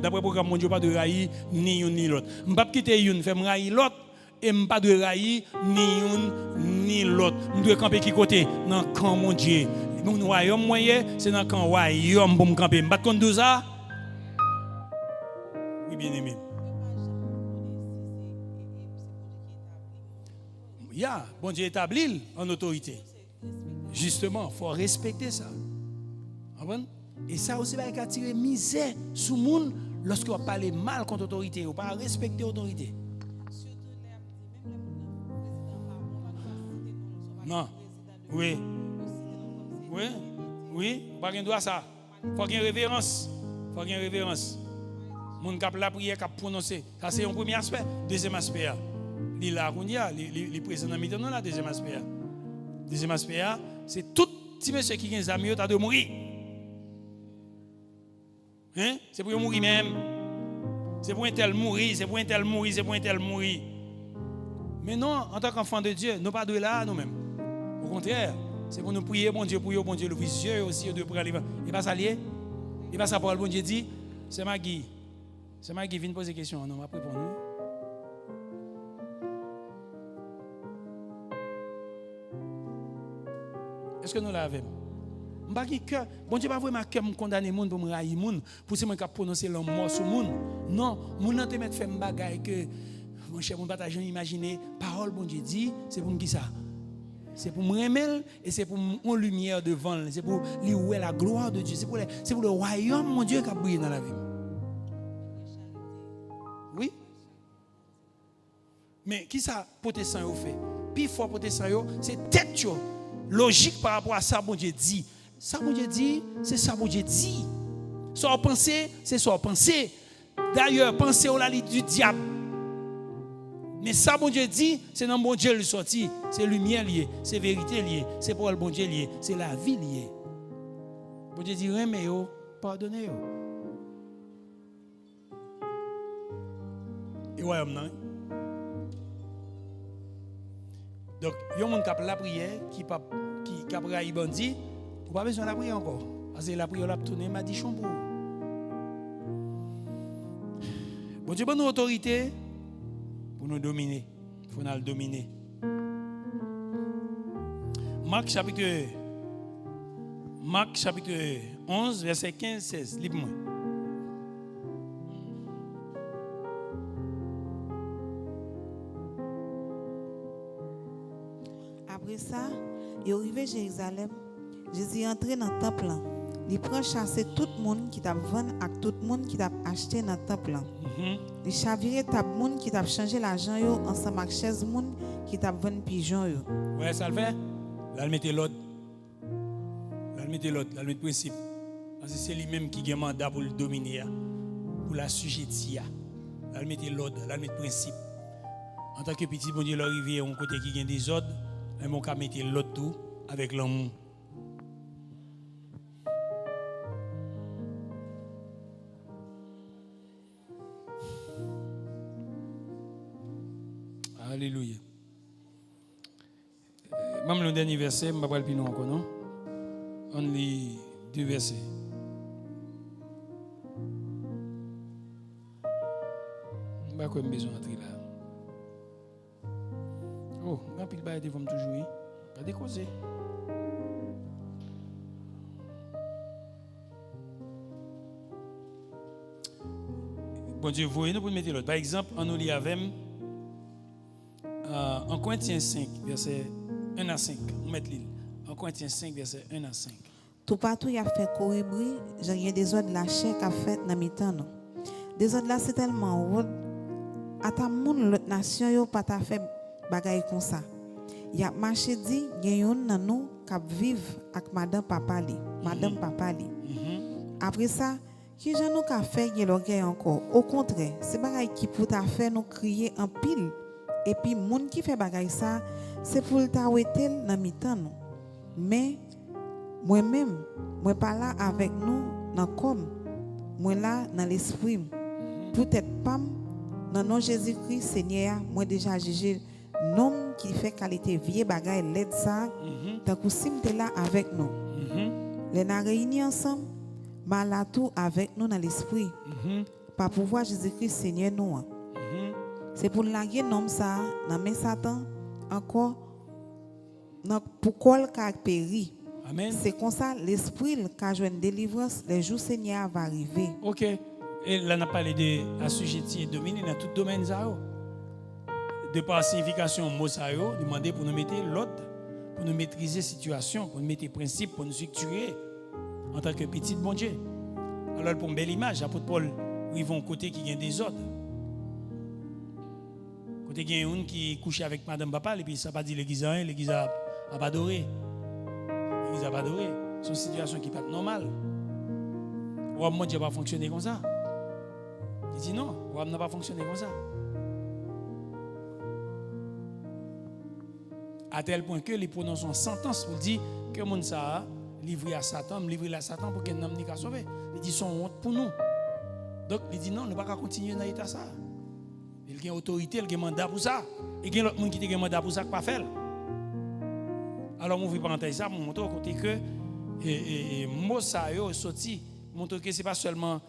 D'après le programme mondial, pas de raï ni une ni l'autre. Je ne vais pas quitter une, faire raï l'autre, et je ne pas de raï ni une ni l'autre. Je dois camper qui côté? Dans le camp mon Dieu. Mon royaume moyen, c'est dans le camp royaume pour me camper. Je ne vais pas contre ça. Oui, bien aimé. Ya, bon Dieu établit en autorité. Justement, il faut respecter ça. Et ça aussi va attirer misère sur le monde lorsque vous parlez mal contre l'autorité, vous ne pas respecter l'autorité. Non. Oui. Oui. Oui. Pas qu'il doit ça. Il faut qu'il y ait révérence. Il faut qu'il y ait révérence. Mon cap la prière cap prononcer. Ça c'est un premier aspect. Deuxième aspect. Il là les présents dans midon là deuxième aspect. Deuxième aspect c'est tout petit monsieur qui a des amis qui a de mourir. Hein? C'est pour mourir même. C'est pour un tel mourir, c'est pour un tel mourir, c'est pour un tel mourir. Mais non, en tant qu'enfant de Dieu, nous pas de là nous-mêmes. Au contraire, c'est pour nous prier, bon Dieu, pour bon Dieu, le yeux aussi de prier. Et pas ça lié. Et pas ça pour le bon Dieu dit, c'est Maggie. C'est Maggie qui vient poser des questions. Non, on va répondre. Est-ce que nous l'avons? Bon Dieu pas vraiment que me condamner monde pour me railler monde pour c'est moi qui prononcer le mort sur monde. Non, mon nan te mettre faire bagaille que mon cher mon pas jamais imaginer parole bon Dieu dit, c'est pour me qui ça? C'est pour me remettre et c'est pour mon lumière devant, c'est pour lui voir la gloire de Dieu, c'est pour le royaume mon Dieu qui a brillé dans la vie. Oui. Mais qui ça protestant yo fait? Puis fort protestant yo, c'est tête yo. Logique par rapport à ça bon Dieu dit. Ça bon Dieu dit, c'est ça bon Dieu dit. Soit penser, c'est soit penser. D'ailleurs, penser au la lit du diable. Mais ça bon Dieu dit, c'est dans bon Dieu le sorti, c'est lumière liée, c'est vérité liée, c'est pour le bon Dieu lié, c'est la vie liée. Bon Dieu dit remets yo, pardonnez yo. Et ouais non. Donc, il y a un monde qui a la prière, qui a prié bandit, vous pas besoin de la prière encore. Parce que la prière l'a tourné, m'a dit chambre. Bon Dieu, bonne autorité pour nous dominer. Il faut nous dominer. Marc chapitre 11, verset 15-16. Libre-moi. Après ça, il est arrivé à Jérusalem. Jésus est entré dans le temple. Il prend chasser tout le monde qui t'a vendu et tout le monde qui t'a acheté dans le temple. Il chavirait tout le monde qui t'a changé l'argent ensemble avec 16 monde qui t'a vendu pigeon. Ouais, ça le fait. Là, il mettait l'autre. Là, il mettait l'autre. Là, il mettait le principe. Parce que c'est lui-même qui a un mandat pour le dominer, pour la sujetir. Là, il mettait l'ordre. Là, il mettait le principe. En tant que petit bon Dieu, l'arrivée, on côté qui a des ordres, mais mon cas mettait l'autre tout avec l'amour. Alléluia. Même le dernier verset, je ne vais pas le plus long encore, non? Only 2 versets. Je ne vais pas besoin d'entrer là. Oh, quand il va aider, vous me toujours. Pas décauser. Bon Dieu, vous nous pour mettre l'autre. Par exemple, on nous lit avec en Corinthiens 5, verset 1 à 5. On met l'île. En Corinthiens 5, verset 1 à 5. Tout partout, il a fait corribri, j'ai des ordres de la chair qu'a fait dans mes temps. Des ordres là, c'est tellement haut. À ta moun, l'autre nation, yo pas ta fait bagaille comme ça. Il a marché dit, il y a une nan nous qui vivre avec madame papa li. Madame papa li. Après ça, qui j'en nous qu'a fait y l'orgueil encore. Au contraire, c'est bagaille qui pour ta faire nous crier en pile. Et puis moun qui fait bagaille ça, c'est pour ta wéter dans mi-temps nous. Mais moi-même, moi pas là avec nous dans comme moi là dans l'esprit. Peut-être pas dans nom Jésus-Christ Seigneur, moi déjà jugé nom qui fait qualité vieux bagaille l'aide ça. Tant que si m'était là avec nous. Les n'a réunis ensemble, malatou avec nous dans l'esprit. Pas pouvoir Jésus-Christ Seigneur nous. C'est pour laguer nom ça dans mes Satan encore pour col péri. Amen. C'est comme ça l'esprit qui a joué une délivrance, les jours Seigneur va arriver. OK. Et là on a parlé de assujetti et dominer dans tout domaine ça. De par signification mot ça yo, demander pour nous mettre l'ordre, pour nous maîtriser situation, pour nous mettre principe, pour nous structurer en tant que petit bon Dieu. Alors pour une belle image, l'apôtre Paul ils vont côté qui gagne des ordres. Côté qui une qui couche avec madame papa et puis ça pas dit l'église a pas adoré. L'église a pas adoré. C'est une situation qui n'est pas normale. Ou moi Dieu pas fonctionner comme ça. Il dit non, ou n'a pas fonctionné comme ça. À tel point que les prononce une sentence pour dire que mon ça livré à Satan, livré à Satan pour qu'un homme n'y soit sauvé. Il dit son honte pour nous. Donc il dit non, ne pas continuer dans l'état ça. Il a autorité, il a mandat pour ça. Et il y a l'autre monde qui a mandat pour ça qui pas fait. Alors mon vie parenthèse ça pour montrer côté que mot ça yo sorti montre que c'est pas seulement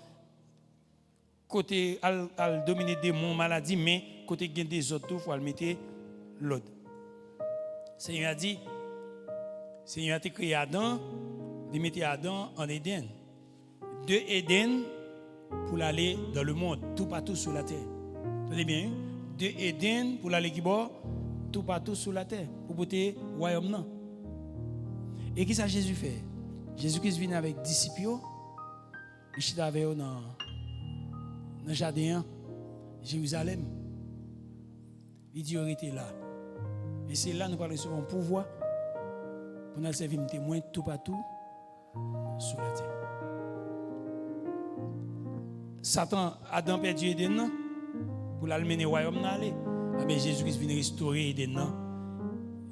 côté al dominer démon maladie mais côté gain des autres il faut le mettre l'autre. Seigneur a dit, Seigneur a créé Adam, il mettait Adam en Éden. De Éden pour aller dans le monde, tout partout sur la terre. Entendez bien? De Éden pour aller qui bord, tout partout sur la terre, pour porter le royaume. Et qu'est-ce que Jésus fait? Jésus-Christ vient avec disciples, il est avec eux dans le jardin, Jérusalem. Il dit, il était là. Et c'est là que nous allons recevoir un pouvoir pour nous servir de témoin tout partout sur la terre. Satan, Adam perdu Eden pour l'amener au royaume. Mais Jésus-Christ vient restaurer Eden,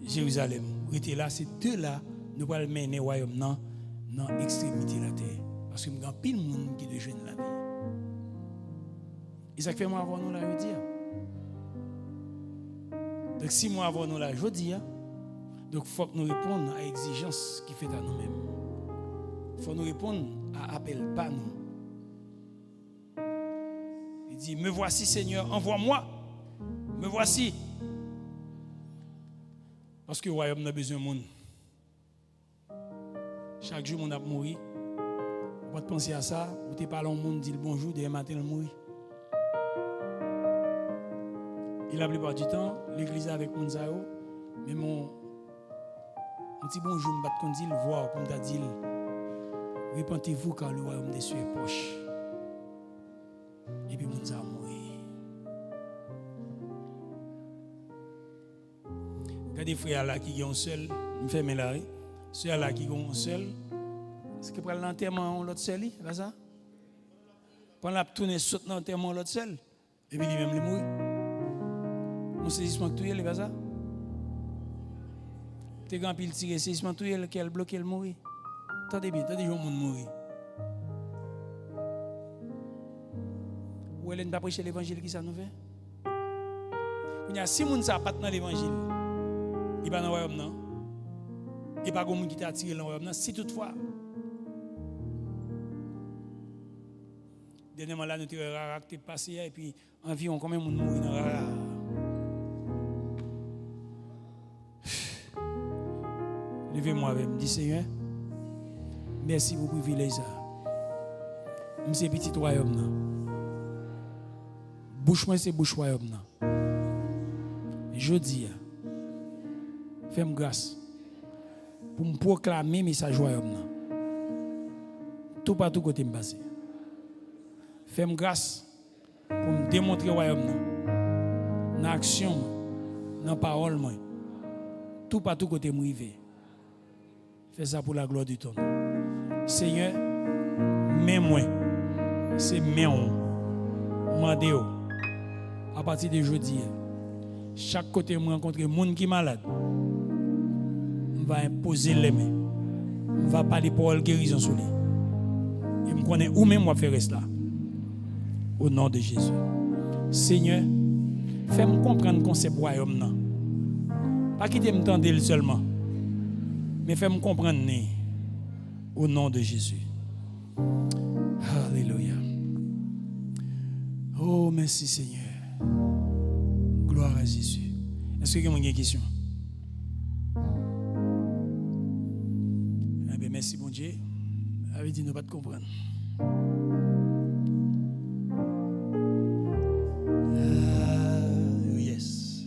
Jérusalem. Il était là, c'est de là que nous allons mener au royaume dans l'extrémité de la terre. Parce que nous avons pile de monde qui est de jeunes la vie. Et ça fait moi avoir nous là, je dis. Donc, si moi avons nous là, je dis, donc il faut que nous répondions à l'exigence qui fait à nous-mêmes. Il faut nous répondre à l'appel pas nous. Il dit, me voici Seigneur, envoie-moi. Me voici. Parce que le royaume a besoin de monde. Chaque jour, on a mourir. On va penser à ça. Vous te parlez au monde, dit bonjour, demain matin, on mourir. Et la plupart du temps, l'église avec Mounzao, mais mon petit bonjour, je me dis le voir pour me dire repentez-vous car le royaume des cieux est proche. Et puis Mounzao mourir. Regardez les frères là qui ont un seul, me fait là, ceux là qui ont un seul, est-ce que pour l'enterrement l'autre seul, là ça? Pendant la tournée saute l'enterrement l'autre seul, et puis lui-même il mourit. Mon saisissement tout est ça. T'es grand pile tiré saisissement tout est qu'elle bloque elle mourir. Attendez bien, attendez jour monde mourir. Ou elle n'a pas prêché l'évangile qui ça nous fait. Il y a 6 monde ça pas dans l'évangile. Il va dans le royaume non. Et pas comme qui t'a attiré dans royaume. Si toutefois, dernièrement là, nous avons passé et puis environ combien de monde mourir dans Rara. Levez-moi avec me dit Seigneur, merci pour le privilège. Je suis petit royaume. Bouche moi c'est bouche royaume. Je dis, fais-moi grâce pour me proclamer message royaume. Tout partout côté me passer. Fais-moi grâce pour me démontrer royaume dans action, dans parole moi. Tout partout côté me river. Fais ça pour la gloire du ton. Seigneur, mets-moi. C'est mets-on. Mandez-o. À partir de jeudi, chaque côté me rencontrer des gens qui sont malades. Je vais imposer les mains. Je vais parler pour la guérison sur lui. Et je connais où même moi faire cela. Au nom de Jésus. Seigneur, fais-moi comprendre le concept royaume. Pas quitter me tendre seulement. Mais fais-moi comprendre au nom de Jésus. Alléluia. Oh, merci Seigneur. Gloire à Jésus. Est-ce que vous avez une question? Eh bien, merci bon Dieu. Avez dit nous pas de comprendre. Yes.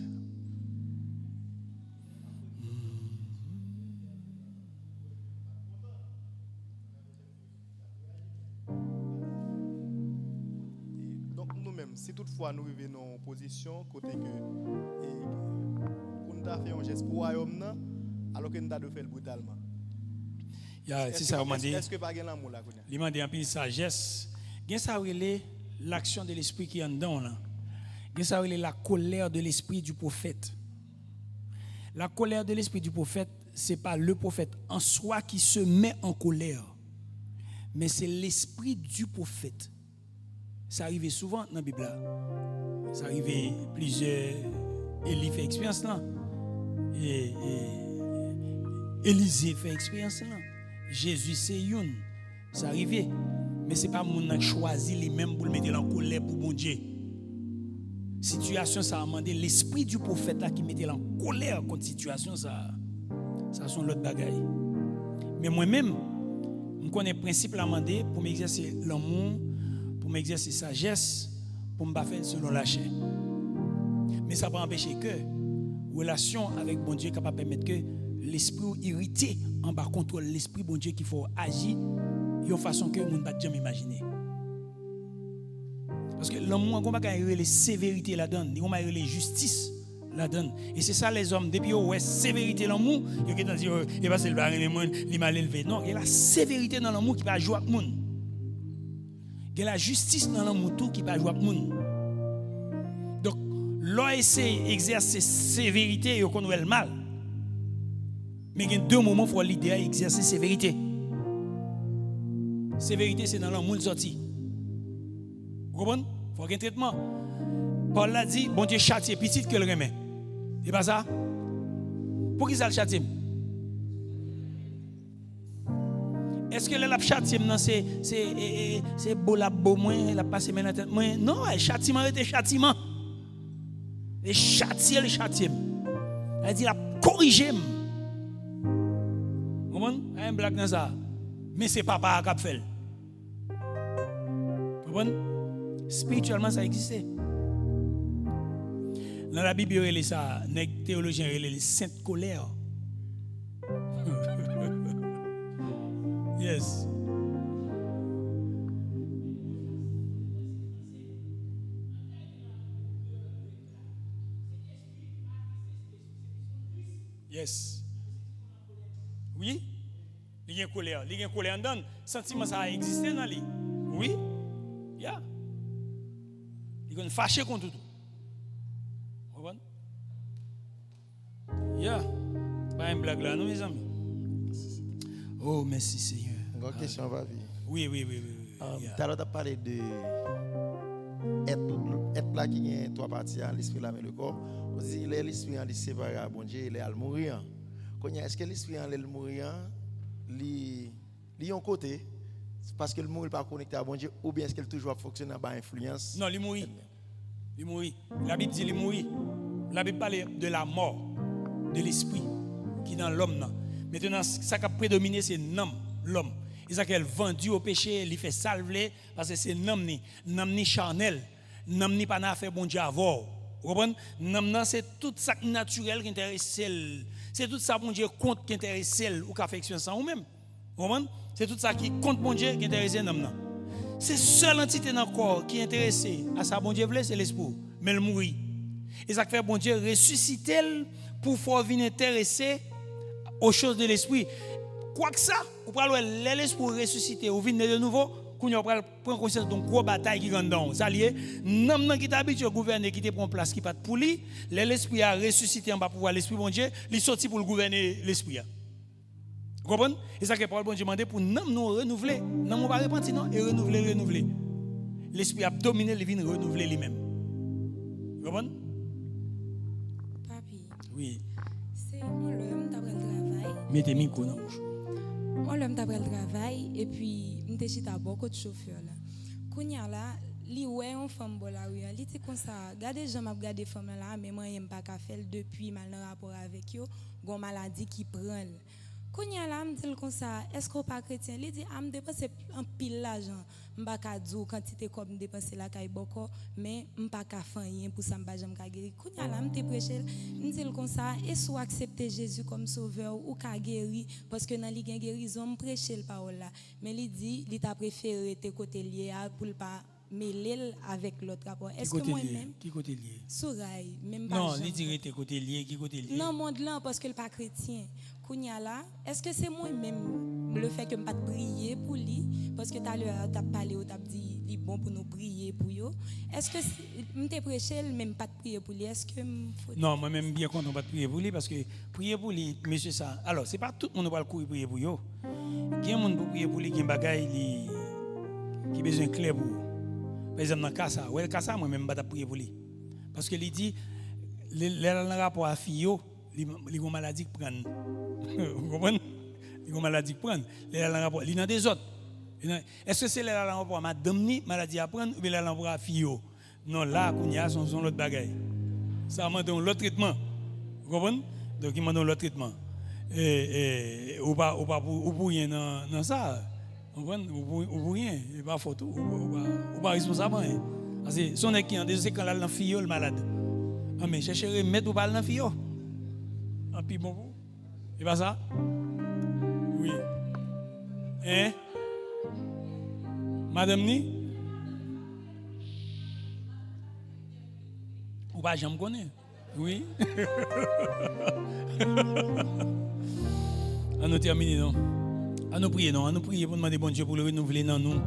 Donc nous-mêmes, si toutefois nous arrivons en position côté que pour nous faire un geste pour royaume alors que nous devons faire brutalement. C'est ça, on dit. Est-ce que pas l'amour là? Il m'a dit un peu sagesse. Il y a ça l'action de l'esprit qui est en dedans là. Il y a ça la colère de l'esprit du prophète. La colère de l'esprit du prophète, c'est pas le prophète en soi qui se met en colère, mais c'est l'esprit du prophète. Ça arrive souvent dans la Bible là. Ça arrive plusieurs. Élie fait expérience là. Et Élisée fait expérience là. Jésus c'est une. Ça arrive. Mais ce n'est pas mon qui choisi les mêmes pour le mettre en colère pour bon Dieu. Situation ça a demandé l'esprit du prophète là qui mettait en colère contre situation ça sont l'autre bagaille. Mais moi-même, je connais le principe à demander pour m'exercer l'amour, pour m'exercer sagesse, pour me faire selon la chair. Mais ça ne peut pas empêcher que relation avec bon Dieu capable de permettre que l'esprit irrité en bas contrôle l'esprit bon Dieu qu'il faut agir de façon que on ne peut pas jamais imaginer. Parce que l'amour on va les sévérité là-dedans, on va les justice là-dedans. Et c'est ça les hommes depuis ouais sévérité l'amour, ils ont dit il va se lever les monde, il mal élevé. Non, il y a la sévérité dans l'amour qui va jouer avec monde. Il y a la justice dans l'amour tout qui va jouer avec monde. Donc l'OSC exerce sévérité et on connaît le mal. Mais il y a deux moments où il faut l'idée à exercer sévérité. Sévérité, c'est dans l'amour sorti. Vous comprenez? Il faut un traitement. Paul l'a dit, bon Dieu châtie petit que le remet. C'est pas ça? Pour qui ça le châtie? Est-ce que le châtie, c'est beau la beau moins, la passe dans la tête moins? Non, le châtiment était châtiment. Le châtie. Elle dit la corriger. Vous comprenez? Il y a une blague dans ça. Mais c'est papa qui a fait. Vous comprenez? Spirituellement, ça existe. Dans la Bible, il y a ça, les théologiens, il y a les saintes colères. Yes. Yes. Oui? Il y a une colère. Il y a une colère en dedans. Sentiment ça a existé dans lui. Oui? Yeah. Il est fâché contre tout. Vous comprenez? Yeah. Pas une blague là, nous, mes amis. Oh, merci Seigneur. Une question, va vivre. Oui. Tu as parlé de être là qui a trois parties, l'esprit, l'âme et le corps. On dit l'esprit en séparé à bon Dieu, il est à mourir. Est-ce que l'esprit en l'aile mourir, li un côté, parce que le mourir pas connecté à bon Dieu, ou bien est-ce qu'elle toujours fonctionne par influence? Non, il mourit. Il mourit. La Bible dit il mourit. La Bible parle de la mort de l'esprit qui est dans l'homme. Maintenant, ça qui a prédominé, c'est l'homme. Et ça qu'elle vendu au péché, il fait salver parce que c'est l'homme ni charnel, l'homme ni pas n'a fait bon Dieu avant. Vous comprenez? L'homme c'est tout ça naturel qui intéresse. C'est tout ça bon Dieu compte qui intéresse ou qui affectionne ça ou même. Vous comprenez? C'est tout ça qui compte bon Dieu qui intéresse l'homme. C'est seule entité dans le corps qui est intéressée à ça bon Dieu voulait, c'est l'esprit, mais le mourit. Et ça fait bon Dieu ressusciter pour faire venir intéresser aux choses de l'esprit. Quoi que ça, vous pouvez l'esprit ressusciter ou venir de nouveau, vous pouvez prendre conscience d'une grosse bataille qui est dedans. Ça lié, non qui t'habitue au gouverner, qui te prend place, qui pas pour lui, l'esprit a ressuscité en bas pour voir l'esprit bon Dieu, il sorti pour le gouverner l'esprit. Vous comprenez? Et ça que Paul bon Dieu demandé pour nous renouveler. Non, on va repentir non et renouveler. L'esprit a dominé, il vient renouveler lui-même. Vous comprenez? Papi. Oui. C'est moi l'homme d'après le travail. Mettez micro dans bouche. Moi l'homme d'après le travail et puis m'étais chita beaucoup de chauffeur là. Kounya là, li ouais on femme bon la rue, li était comme ça. Regardez j'aime regarder femme là mais moi j'aime pas qu'à faire depuis mal dans rapport avec yo, gon maladie qui prend. Kounya là me dit comme ça, est-ce qu'on pas chrétien? Il dit me dépenser un pile l'argent, m'pa ka dou quantité comme dépenser la kay boko, mais m'pa ka faire rien pour ça m'pa jamais ka guérir. Kounya là me te prêcher, me dit comme ça, est-ce ou accepter Jésus comme sauveur ou ka guérir parce que dans li gen guérison me prêcher le parole là. Mais il dit, il t'a préféré te côté lié pour pas mêler avec l'autre rapport. Est-ce que moi-même qui côté lié? Souraï, même pas. Non, il dirait tes côté lié, qui côté lié? Non, monde là parce que le pas chrétien. Kounya là, est-ce que c'est moi-même le fait que me pas prier pour lui parce que tout à l'heure tu as parlé ou tu as dit il est bon pour nous prier pour yo. Est-ce que me te prêcher même pas de prier pour lui? Est-ce que non, moi même bien content pas de prier pour lui parce que prier pour lui monsieur ça. Alors, c'est pas tout le monde qui va courir prier pour yo. Il y a un monde pour prier pour lui qui bagaille qui besoin clair pour. Par exemple dans Kassa, ouais Kassa moi même pas prier pour lui. Parce que il dit le rapport à fille il y a une maladie qui prend. Vous comprenez? Il y a une maladie qui prend. Il y a des autres. Est-ce que c'est le rapport à madame ni maladie à prendre ou bien le rapport à fille? Non, là, il y a son l'autre bagaille. Ça m'a donné l'autre traitement. Vous comprenez? Donc, il m'a donné l'autre traitement. Ou pour rien dans ça. Vous comprenez? Ou pour rien. Il n'y a pas photo. Ou pas responsable. Parce que son équipe, c'est quand la fille est malade. Ah, mais cherchez mettre ou pas dans la fille. Ah, puis bon. C'est pas ça? Oui. Hein? Madame Ni? Ou pas, j'aime connaître? Oui. À nous terminer, non? À nous prier, non? À nous prier pour demander bon Dieu pour le renouveler dans nous.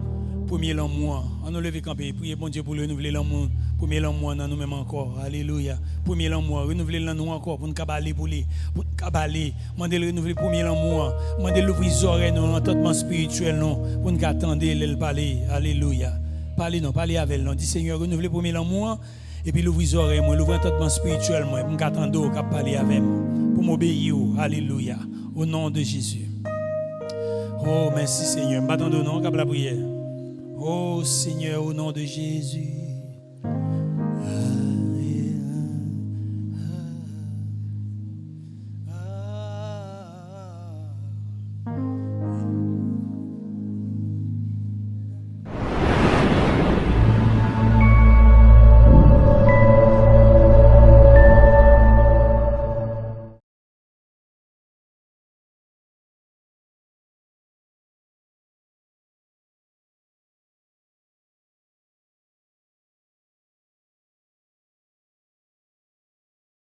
Premier l'an mois. À nous lever camper. Prier bon Dieu pour le renouveler dans nous. Premier l'an mois dans nous-mêmes encore. Alléluia. Premier l'an mois. Renouveler dans nous encore pour nous cabaler pour lui. Pour nous cabaler. Mandez le renouveler premier l'an mois. Mandez l'ouvrir les oreilles, non? L'entendement spirituel, non? Pour nous attendre, le parler. Alléluia. Parlez, non? Parlez avec elle, non? Dis Seigneur, renouveler premier l'an mois. Et puis l'ouvrir les oreilles, moi. L'ouvrir l'entendement spirituel, moi. Pour nous attendre, pour parler avec moi. Pour m'obéir. Alléluia. Au nom de Jésus. Oh, merci Seigneur. M'attendons, non? Cap la prière. Oh Seigneur, au nom de Jésus.